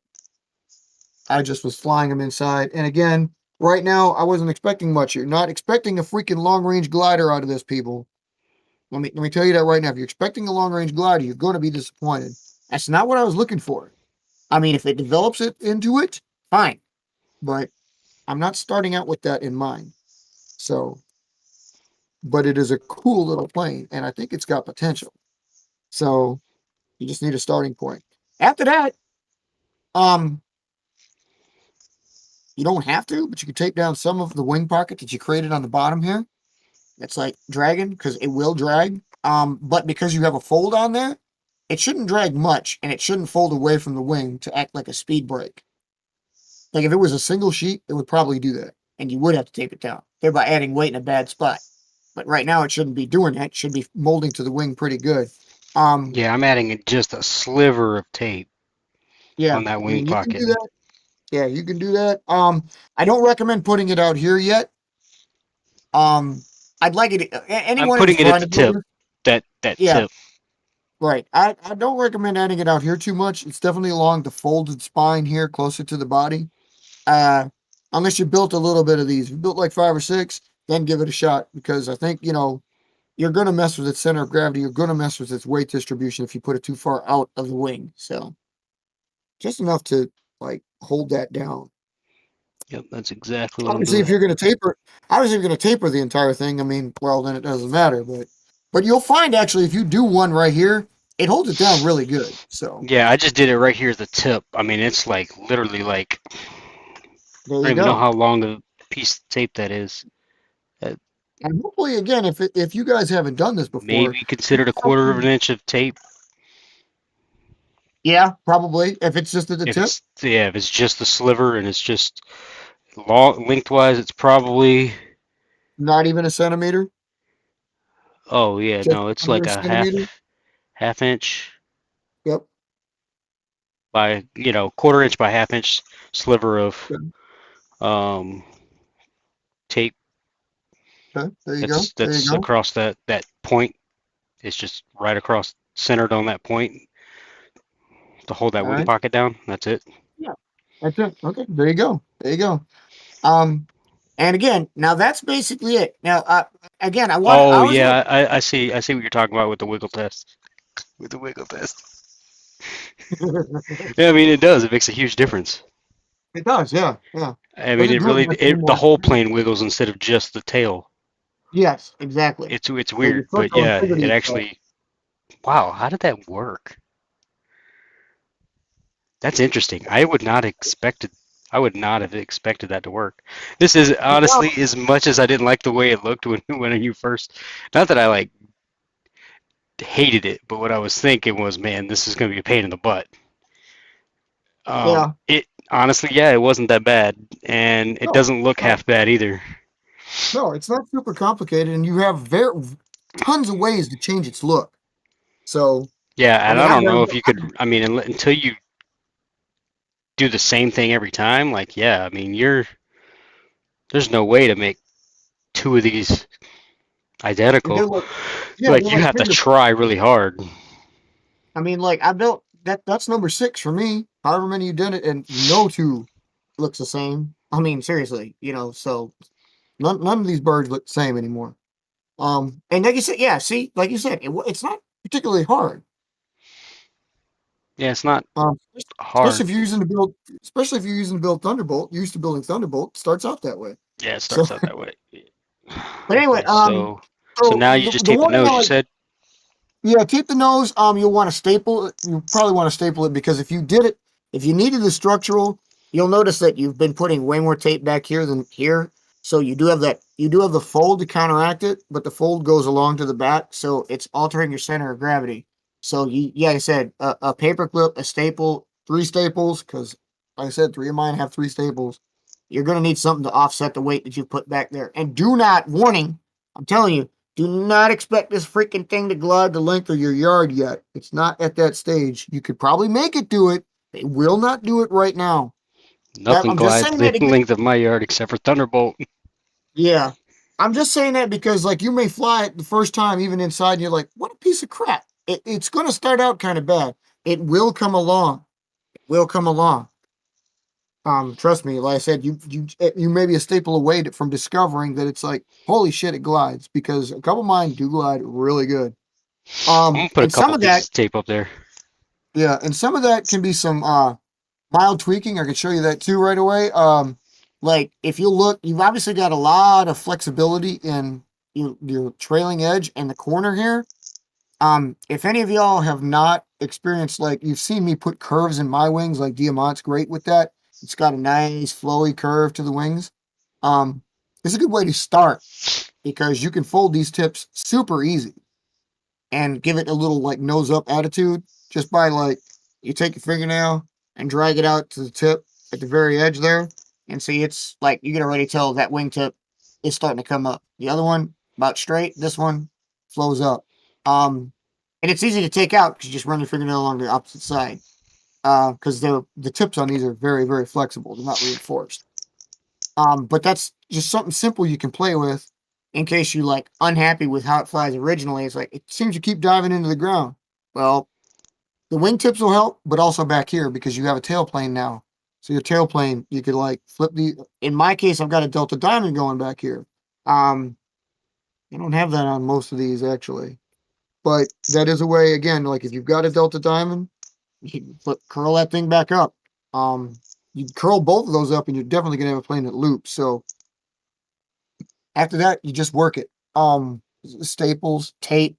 I just was flying them inside. And again, right now, I wasn't expecting much. You're not expecting a freaking long range glider out of this, people. Let me tell you that right now. If you're expecting a long range glider, you're going to be disappointed. That's not what I was looking for. I mean, if it develops it into it, fine. But I'm not starting out with that in mind. So but it is a cool little plane, and I think it's got potential. So you just need a starting point. After that, um, you don't have to, but you can take down some of the wing pocket that you created on the bottom here. That's like dragging because it will drag. But because you have a fold on there, it shouldn't drag much, and it shouldn't fold away from the wing to act like a speed brake. Like if it was a single sheet, it would probably do that, and you would have to tape it down, thereby adding weight in a bad spot. But right now, it shouldn't be doing that. It should be molding to the wing pretty good. Um, Yeah, I'm adding just a sliver of tape Yeah, on that wing and you can pocket. do that. Yeah, you can do that. I don't recommend putting it out here yet. Um, I'd like it. I'm Anyone in putting it at the front of tip. you. That Yeah, tip. right. I don't recommend adding it out here too much. It's definitely along the folded spine here, closer to the body. Uh, unless you built a little bit of these. If you built like 5 or 6, then give it a shot because I think you're gonna mess with its center of gravity. You're gonna mess with its weight distribution if you put it too far out of the wing. So just enough to like hold that down. Yep, that's exactly what I'm Obviously, doing. if you're going to taper, obviously, if you're going to taper the entire thing, I mean, well, then it doesn't matter. But you'll find actually, if you do one right here, it holds it down really good. So Yeah, I just did it right here at the tip. I mean, it's like literally like there I you don't even know go. how long a piece of tape that is. Uh, And hopefully, again, if you guys haven't done this before, Maybe considered a quarter of an inch of tape. yeah, probably if it's just at the tip, If it's just the sliver and it's just long lengthwise, it's probably. not even a centimeter, Oh yeah, just no, it's under like a a centimeter. half inch Yep. by quarter inch by half inch sliver of Okay. um tape Okay. There you go. There you that's go. across that point. It's just right across centered on that point to hold that All wing right. pocket down. That's it. Yeah. That's it. Okay. There you go. There you go. Um, and again, now that's basically it. Now, again, Oh I was going yeah, I see what you're talking about with the wiggle test. With the wiggle test. Yeah, I mean it does. It makes a huge difference. It does, yeah, yeah. I mean Doesn't it do it really much the anymore. whole plane wiggles instead of just the tail. Yes, exactly. It's So your weird, foot but goes yeah, bigger to it your toe. actually wow, how did that work? That's interesting. I would not have expected that to work. This is Well, honestly as much as I didn't like the way it looked when when you first not that I like hated it, but what I was thinking was, man, this is going to be a pain in the butt. yeah. It honestly, yeah, it wasn't that bad, and it No, doesn't look no, half bad either. no. It's not super complicated, and you have very tons of ways to change its look. So, Yeah, I and mean, I I've don't know done. if you could. I mean, until you do the same thing every time, like, yeah, I mean, there's no way to make two of these They're identical. like, yeah, they're Like, you like have to finger. try really hard. I mean, like I built that. That's number six for me. However many you did it, and no two looks the same. I mean, seriously, so none of these birds look the same anymore. And like you said, yeah, see, like you said, it's not particularly hard. Yeah, it's not Um, especially hard. if you're using to build, especially if you're using to build Thunderbolt. You're used to building Thunderbolt. It starts out that way. Yeah, it So, starts out that way. but anyway, Okay, so so now you just the tape the warning nose, on you like, said? yeah, tape the nose. You'll want to staple it. You probably want to staple it because if you needed the structural, you'll notice that you've been putting way more tape back here than here. So you do have the fold to counteract it, but the fold goes along to the back, so it's altering your center of gravity. So yeah, like I said, a paper clip, a staple, three staples, because like I said, three of mine have three staples. You're gonna need something to offset the weight that you put back there. And do not, warning, I'm telling you, do not expect this freaking thing to glide the length of your yard yet. It's not at that stage. You could probably make it do it. They will not do it right now. Nothing I'm just glides saying the that again. length of my yard except for Thunderbolt. Yeah. I'm just saying that because, like, you may fly it the first time, even inside, and you're like, what a piece of crap. It's going to start out kind of bad. It will come along. It will come along. Trust me. Like I said, you may be a staple away from discovering that it's like, holy shit, it glides because a couple of mine do glide really good. I'm gonna put a And some couple of that pieces of tape up there. Yeah, and some of that can be some mild tweaking. I can show you that too right away. Like if you look, you've obviously got a lot of flexibility in your trailing edge and the corner here. If any of y'all have not experienced, like you've seen me put curves in my wings, like Diamant's great with that. It's got a nice flowy curve to the wings. Um, it's a good way to start because you can fold these tips super easy and give it a little like nose up attitude just by like you take your fingernail and drag it out to the tip at the very edge there and see it's like you can already tell that wingtip is starting to come up. The other one about straight, this one flows up. And it's easy to take out because you just run your fingernail along the opposite side. Because the tips on these are very, very flexible. They're not reinforced. But that's just something simple you can play with in case you like unhappy with how it flies originally. It's like it seems to keep diving into the ground. Well, the wingtips will help, but also back here because you have a tailplane now. So your tailplane, you could like flip the. In my case, I've got a Delta Diamond going back here. Um, I don't have that on most of these actually, but that is a way. Again, like if you've got a Delta Diamond, you can curl that thing back up. Um, you curl both of those up, and you're definitely gonna have a plane that loops. So after that, you just work it. Staples, tape,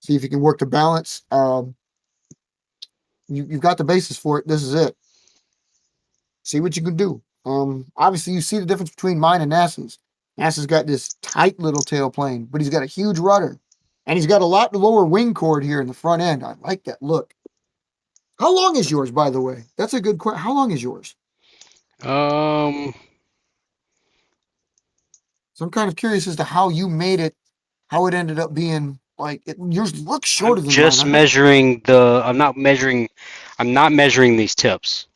see if you can work the balance. You've got the basis for it. This is it. See what you can do. Obviously, you see the difference between mine and NASA's. NASA's got this tight little tailplane, but he's got a huge rudder, and he's got a lot lower wing chord here in the front end. I like that look. How long is yours, by the way? That's a good question. How long is yours? Um, So I'm kind of curious as to how you made it, how it ended up being like yours looks I'm shorter than mine. just I bet. measuring the. I'm not measuring these tips.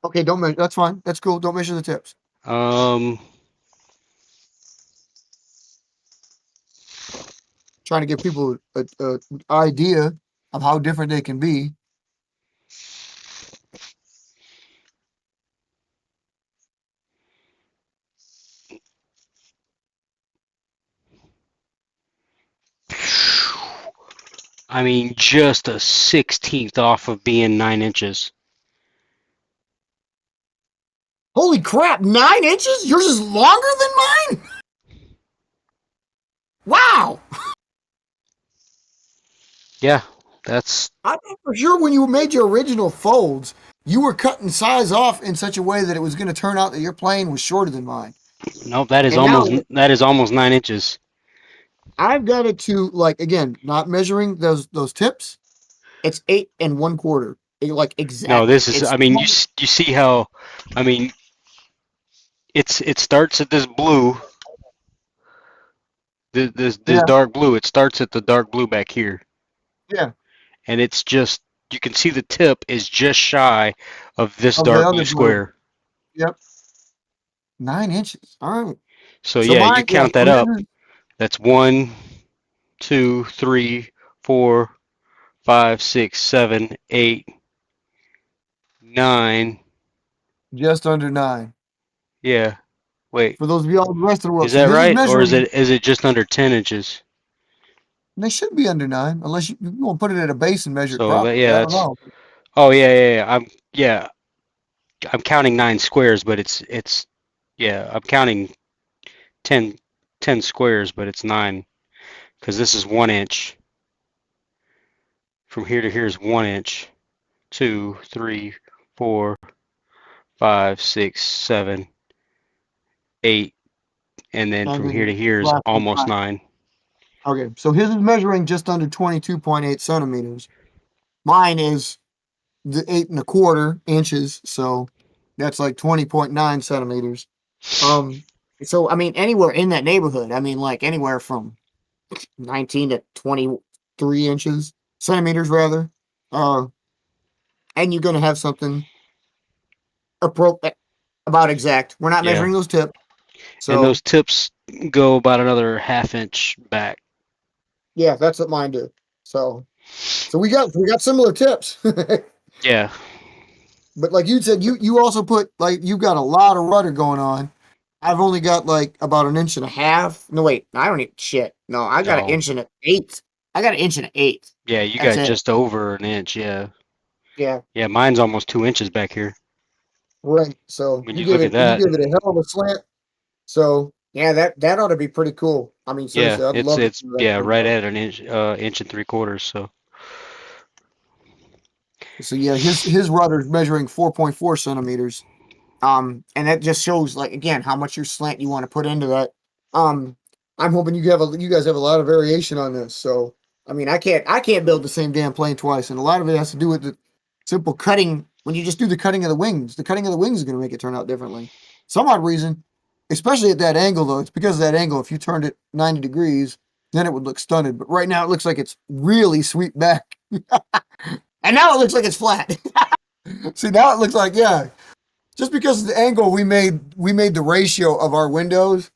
Okay, don't measure. That's fine. That's cool. Don't measure the tips. Um, Trying to give people a idea of how different they can be. I mean, just a 16th off of being 9 inches. Holy crap, 9 inches? Yours is longer than mine? Wow. Yeah, that's I thought for sure when you made your original folds, you were cutting size off in such a way that it was going to turn out that your plane was shorter than mine. no, And now that is almost 9 inches. I've got it to like again, not measuring those tips. It's 8 1/4. Like No, exactly. this is. It's I mean, you see how? I mean, it starts at this blue, this yeah, dark blue. It starts at the dark blue back here, yeah. and it's just you can see the tip is just shy of this Of the dark other blue blue. square. Yep. 9 inches. All right. So So yeah, you mine, yeah, count that so up. his is That's 1, 2, 3, 4, 5, 6, 7, 8, 9. just under 9. Yeah. Wait, For those of y'all the rest of the world. is So that his is right, or is measuring, it just under 10 inches? they should be under 9, unless you want to put it at a base and measure it So that properly. yeah, I don't that's. know. Oh yeah. I'm counting 9 squares, but it's yeah. I'm counting 10 10 squares, but it's 9 because this is 1 inch. From here to here is 1 inch. 2, 3, 4, 5, 6, 7, 8, and then And from here then to here is last is almost 9. 9. Okay, so his is measuring just under 22.8 centimeters. Mine is the 8 1/4 inches, so that's like 20.9 centimeters. Um, so I mean, anywhere in that neighborhood, I mean, like anywhere from 19 to 23 inches, centimeters rather. Uh, and you're going to have something about exact. We're not Yeah, measuring those tips, and those so tips go about another half inch back. yeah, that's what mine do. So, so we got similar tips. Yeah. But like you said, you also put like you've got a lot of rudder going on. I've only got like about an inch and a half. No, wait, I don't need shit. No, I got an No. inch and an eighth. I got an inch and an eighth. Yeah, you That's got it. just over an inch. Yeah. Yeah, Yeah, mine's almost 2 inches back here. right. So When you you give look at it you that. give it a hell of a slant. So yeah, that ought to be pretty cool. I mean, Yeah, seriously, I'd love to it's see that yeah thing right go. at an inch, inch and 3/4. So So yeah, his rudder's measuring 4.4 centimeters. And that just shows like again how much your slant you want to put into that. Um, I'm hoping you guys have a lot of variation on this. So I mean, I can't build the same damn plane twice, and a lot of it has to do with the simple cutting. When you just do the cutting of the cutting of the wings is going to make it turn out differently. Some odd reason, especially at that angle though. It's because of that angle. If you turned it 90 degrees, then it would look stunted. But right now it looks like it's really sweet back, and now it looks like it's flat. See, now it looks like yeah, just because of the angle we made the ratio of our windows.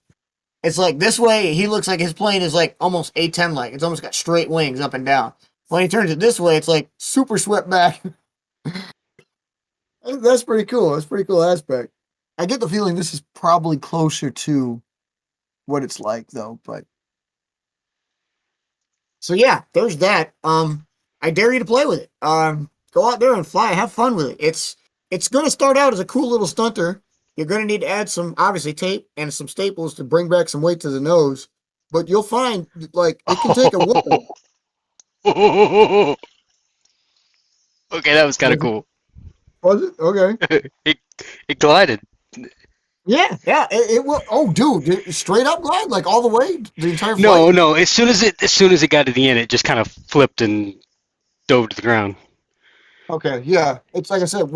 It's like this way, he looks like his plane is like almost A10 like. It's almost got straight wings up and down. When he turns it this way, it's like super swept back. That's pretty cool. That's a pretty cool aspect. I get the feeling this is probably closer to what it's like though, but so yeah, there's that. I dare you to play with it. Go out there and fly, have fun with it. It's gonna start out as a cool little stunter. You're gonna need to add some obviously tape and some staples to bring back some weight to the nose, but you'll find like it can take a whooping. okay, that was kind of Was it? cool. Was it? Okay. it it glided. Yeah, yeah. It will. Oh, dude, straight up glide like all the way the entire No, flight. no. As soon as it got to the end, it just kind of flipped and dove to the ground. Okay, yeah. It's like I said,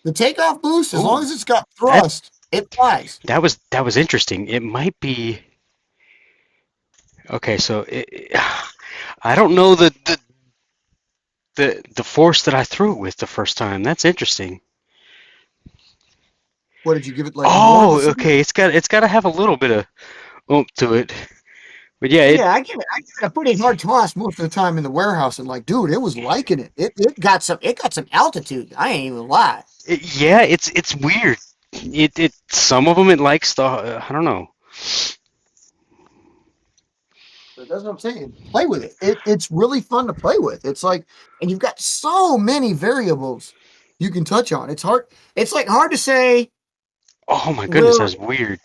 the takeoff boost, as long Ooh, as it's got that thrust, it flies. that was interesting. It might be okay. So I don't know the force that I threw it with the first time. That's interesting. What did you give it like more Oh, this year? okay. It's got to have a little bit of oomph to it. But yeah, Oh yeah, I give it a pretty hard toss most of the time in the warehouse, and like, dude, it was liking it. It got some altitude. I ain't even lie. yeah, it's weird. It some of them it likes the I don't know. That's what I'm saying. Play with it. It's really fun to play with. It's like, and you've got so many variables you can touch on. It's hard. It's like hard to say Oh my goodness, where that's weird.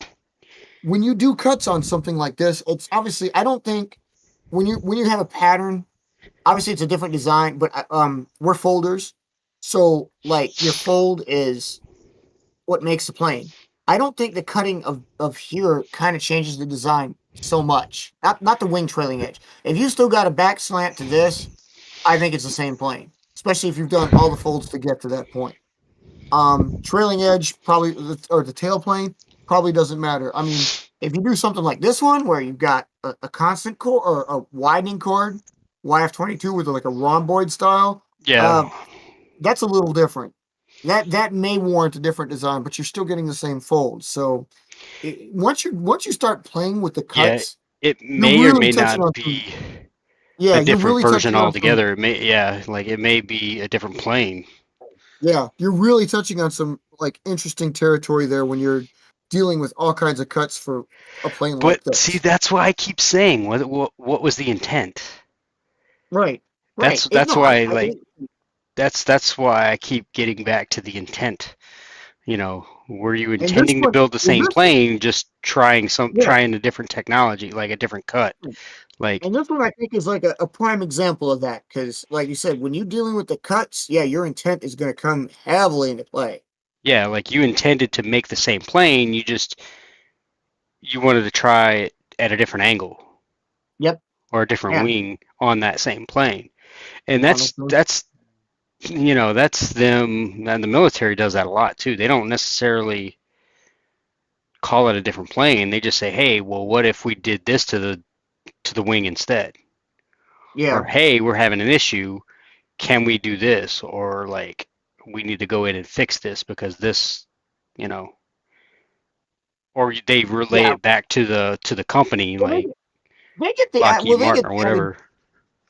when you do cuts on something like this. It's obviously I don't think when you have a pattern. Obviously, it's a different design, but we're folders, so like your fold is what makes the plane. I don't think the cutting of here kind of changes the design so much. Not the wing trailing edge. If you still got a back slant to this, I think it's the same plane. Especially if you've done all the folds to get to that point. Trailing edge probably or the tail plane probably doesn't matter. I mean, if you do something like this one where you've got a constant cord or a widening cord, YF22 with like a rhomboid style, Yeah. uh, that's a little different. That may warrant a different design, but you're still getting the same fold. So once you start playing with the Yeah, cuts, it you're may or really may touching not on some. be Yeah, a you're different really version touching on some. altogether. It may, yeah, like it may be a different plane. Yeah, you're really touching on some like interesting territory there when you're dealing with all kinds of cuts for a plane But like see, this. that's why I keep saying, what was the intent? Right, right. That's that's No, I, why I like that's why I keep getting back to the intent. Were you and this intending to one, build the well, same this one, plane, just yeah, trying a different technology, like a different cut? Like, and this one I think is like a prime example of that because, like you said, when you're dealing with the cuts, yeah, your intent is going to come heavily into play. yeah, like you intended to make the same plane, you wanted to try it at a different angle Yep. or a different Yeah. wing on that same plane. And No, that's no. that's them, and the military does that a lot too. They don't necessarily call it a different plane. They just say, "Hey, well, what if we did this to the wing instead?" Or, Yeah. "Hey, we're having an issue. Can we do this?" Or like, "We need to go in and fix this because this, you know." Or they relay Yeah. it back to the company, Well, like they get the Lockheed well, they Martin get or the added whatever.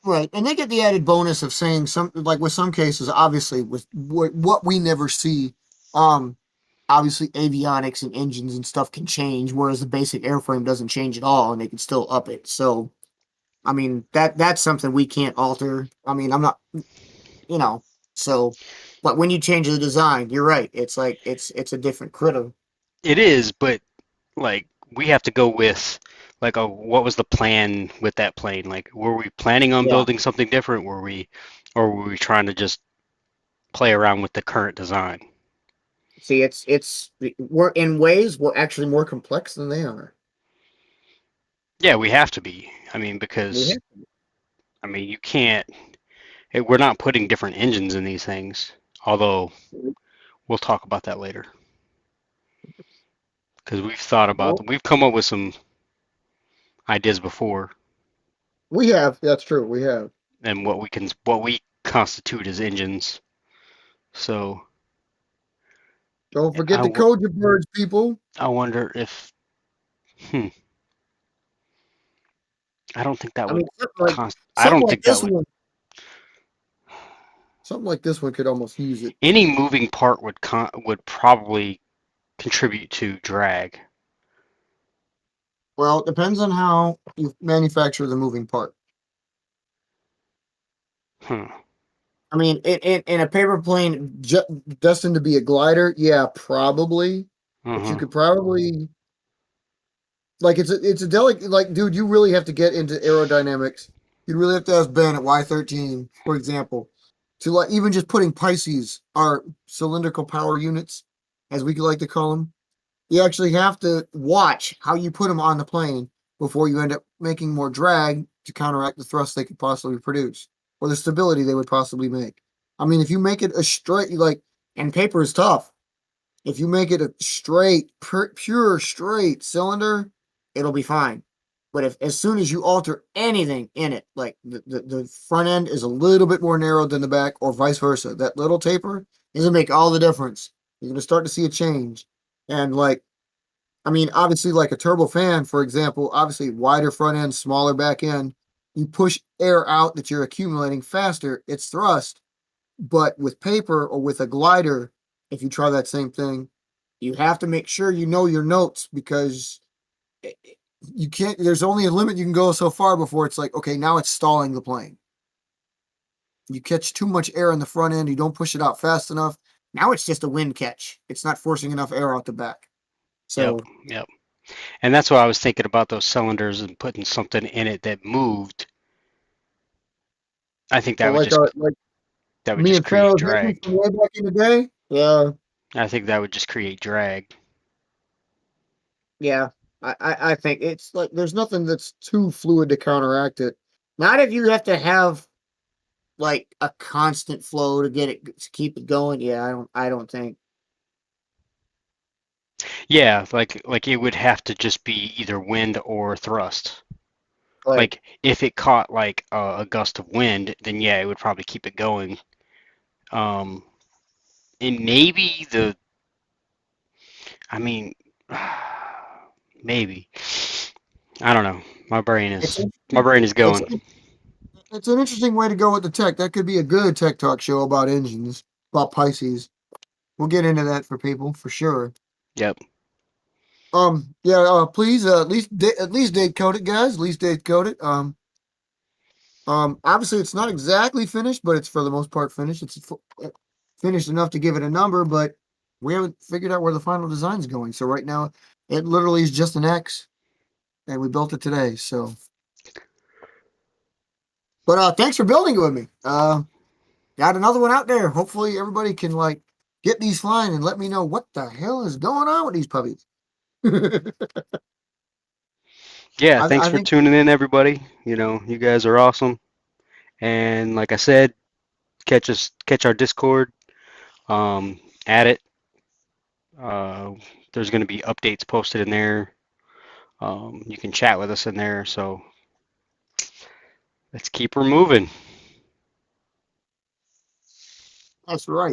right, and they get the added bonus of saying some like with some cases, obviously with what we never see. Um, obviously avionics and engines and stuff can change, whereas the basic airframe doesn't change at all, and they can still up it. So, I mean that's something we can't alter. I mean, I'm not, you know, so, but when you change the design, you're right. It's like it's a different critter. It is, but like we have to go with like what was the plan with that plane? Like were we planning on Yeah. building something different? Or were we trying to just play around with the current design? See, we're in ways we're actually more complex than they are. Yeah, we have to be. I mean, We because have. I mean, you can't. We're not putting different engines in these things. Although we'll talk about that later, because Well, we've come up with some ideas before, we have. That's true. We have. and what we constitute as engines. So Don't forget I, the w- code your birds, people. I wonder if hmm, I don't think that I would mean, I something don't like think that this would one, something like this one could almost use it. any moving part would probably contribute to drag. Well, it depends on how you manufacture the moving part. Hmm. I mean, in a paper plane destined to be a glider, yeah, probably. But you Uh-huh. could probably like it's a delicate like, dude. You really have to get into aerodynamics. You'd really have to ask Ben at Y13, for example, to like even just putting Pisces, our cylindrical power units, as we like to call them. You actually have to watch how you put them on the plane before you end up making more drag to counteract the thrust they could possibly produce or the stability they would possibly make. I mean, if you make it a straight, like, and paper is tough. If you make it a straight, pure straight cylinder, it'll be fine. But if as soon as you alter anything in it, like the front end is a little bit more narrow than the back, or vice versa, that little taper is gonna make all the difference. You're gonna start to see a change. And like I mean, obviously, like a turbo fan, for example, obviously wider front end, smaller back end. You push air out that you're accumulating faster, it's thrust. But with paper or with a glider, if you try that same thing, you have to make sure you know your notes because you can't. There's only a limit you can go so far before it's like, okay, now it's stalling the plane. You catch too much air in the front end. You don't push it out fast enough. Now it's just a wind catch. It's not forcing enough air out the back. Yep, So, yep. And that's why I was thinking about those cylinders and putting something in it that moved. I think well, like that would me just and create Pharaoh's engine drag. from way back in the day. Yeah, I think that would just create drag. yeah. I think it's like there's nothing that's too fluid to counteract it. Not if you have to have like a constant flow to get it to keep it going. Yeah, I don't think. Yeah, like it would have to just be either wind or thrust. Like Like if it caught like a gust of wind, then yeah, it would probably keep it going. Um, and maybe I mean, maybe. I don't know. it's My interesting. brain is It's going. it's an interesting way to go with the tech. That could be a good tech talk show about engines, about Pisces. We'll get into that for people for sure. Yep. Yeah, please, at least date code it, guys. At least date code it. Obviously it's not exactly finished, but it's for the most part finished. Finished enough to give it a number, but we haven't figured out where the final design's going. So right now, it literally is just an X, and we built it today. So, but thanks for building it with me. Got another one out there. Hopefully, everybody can like get these flying and let me know what the hell is going on with these puppies. Yeah, thanks I for think tuning in, everybody. You know, you guys are awesome. And like I said, catch our Discord, add it. Uh, there's going to be updates posted in there. You can chat with us in there. So let's keep her moving. that's right.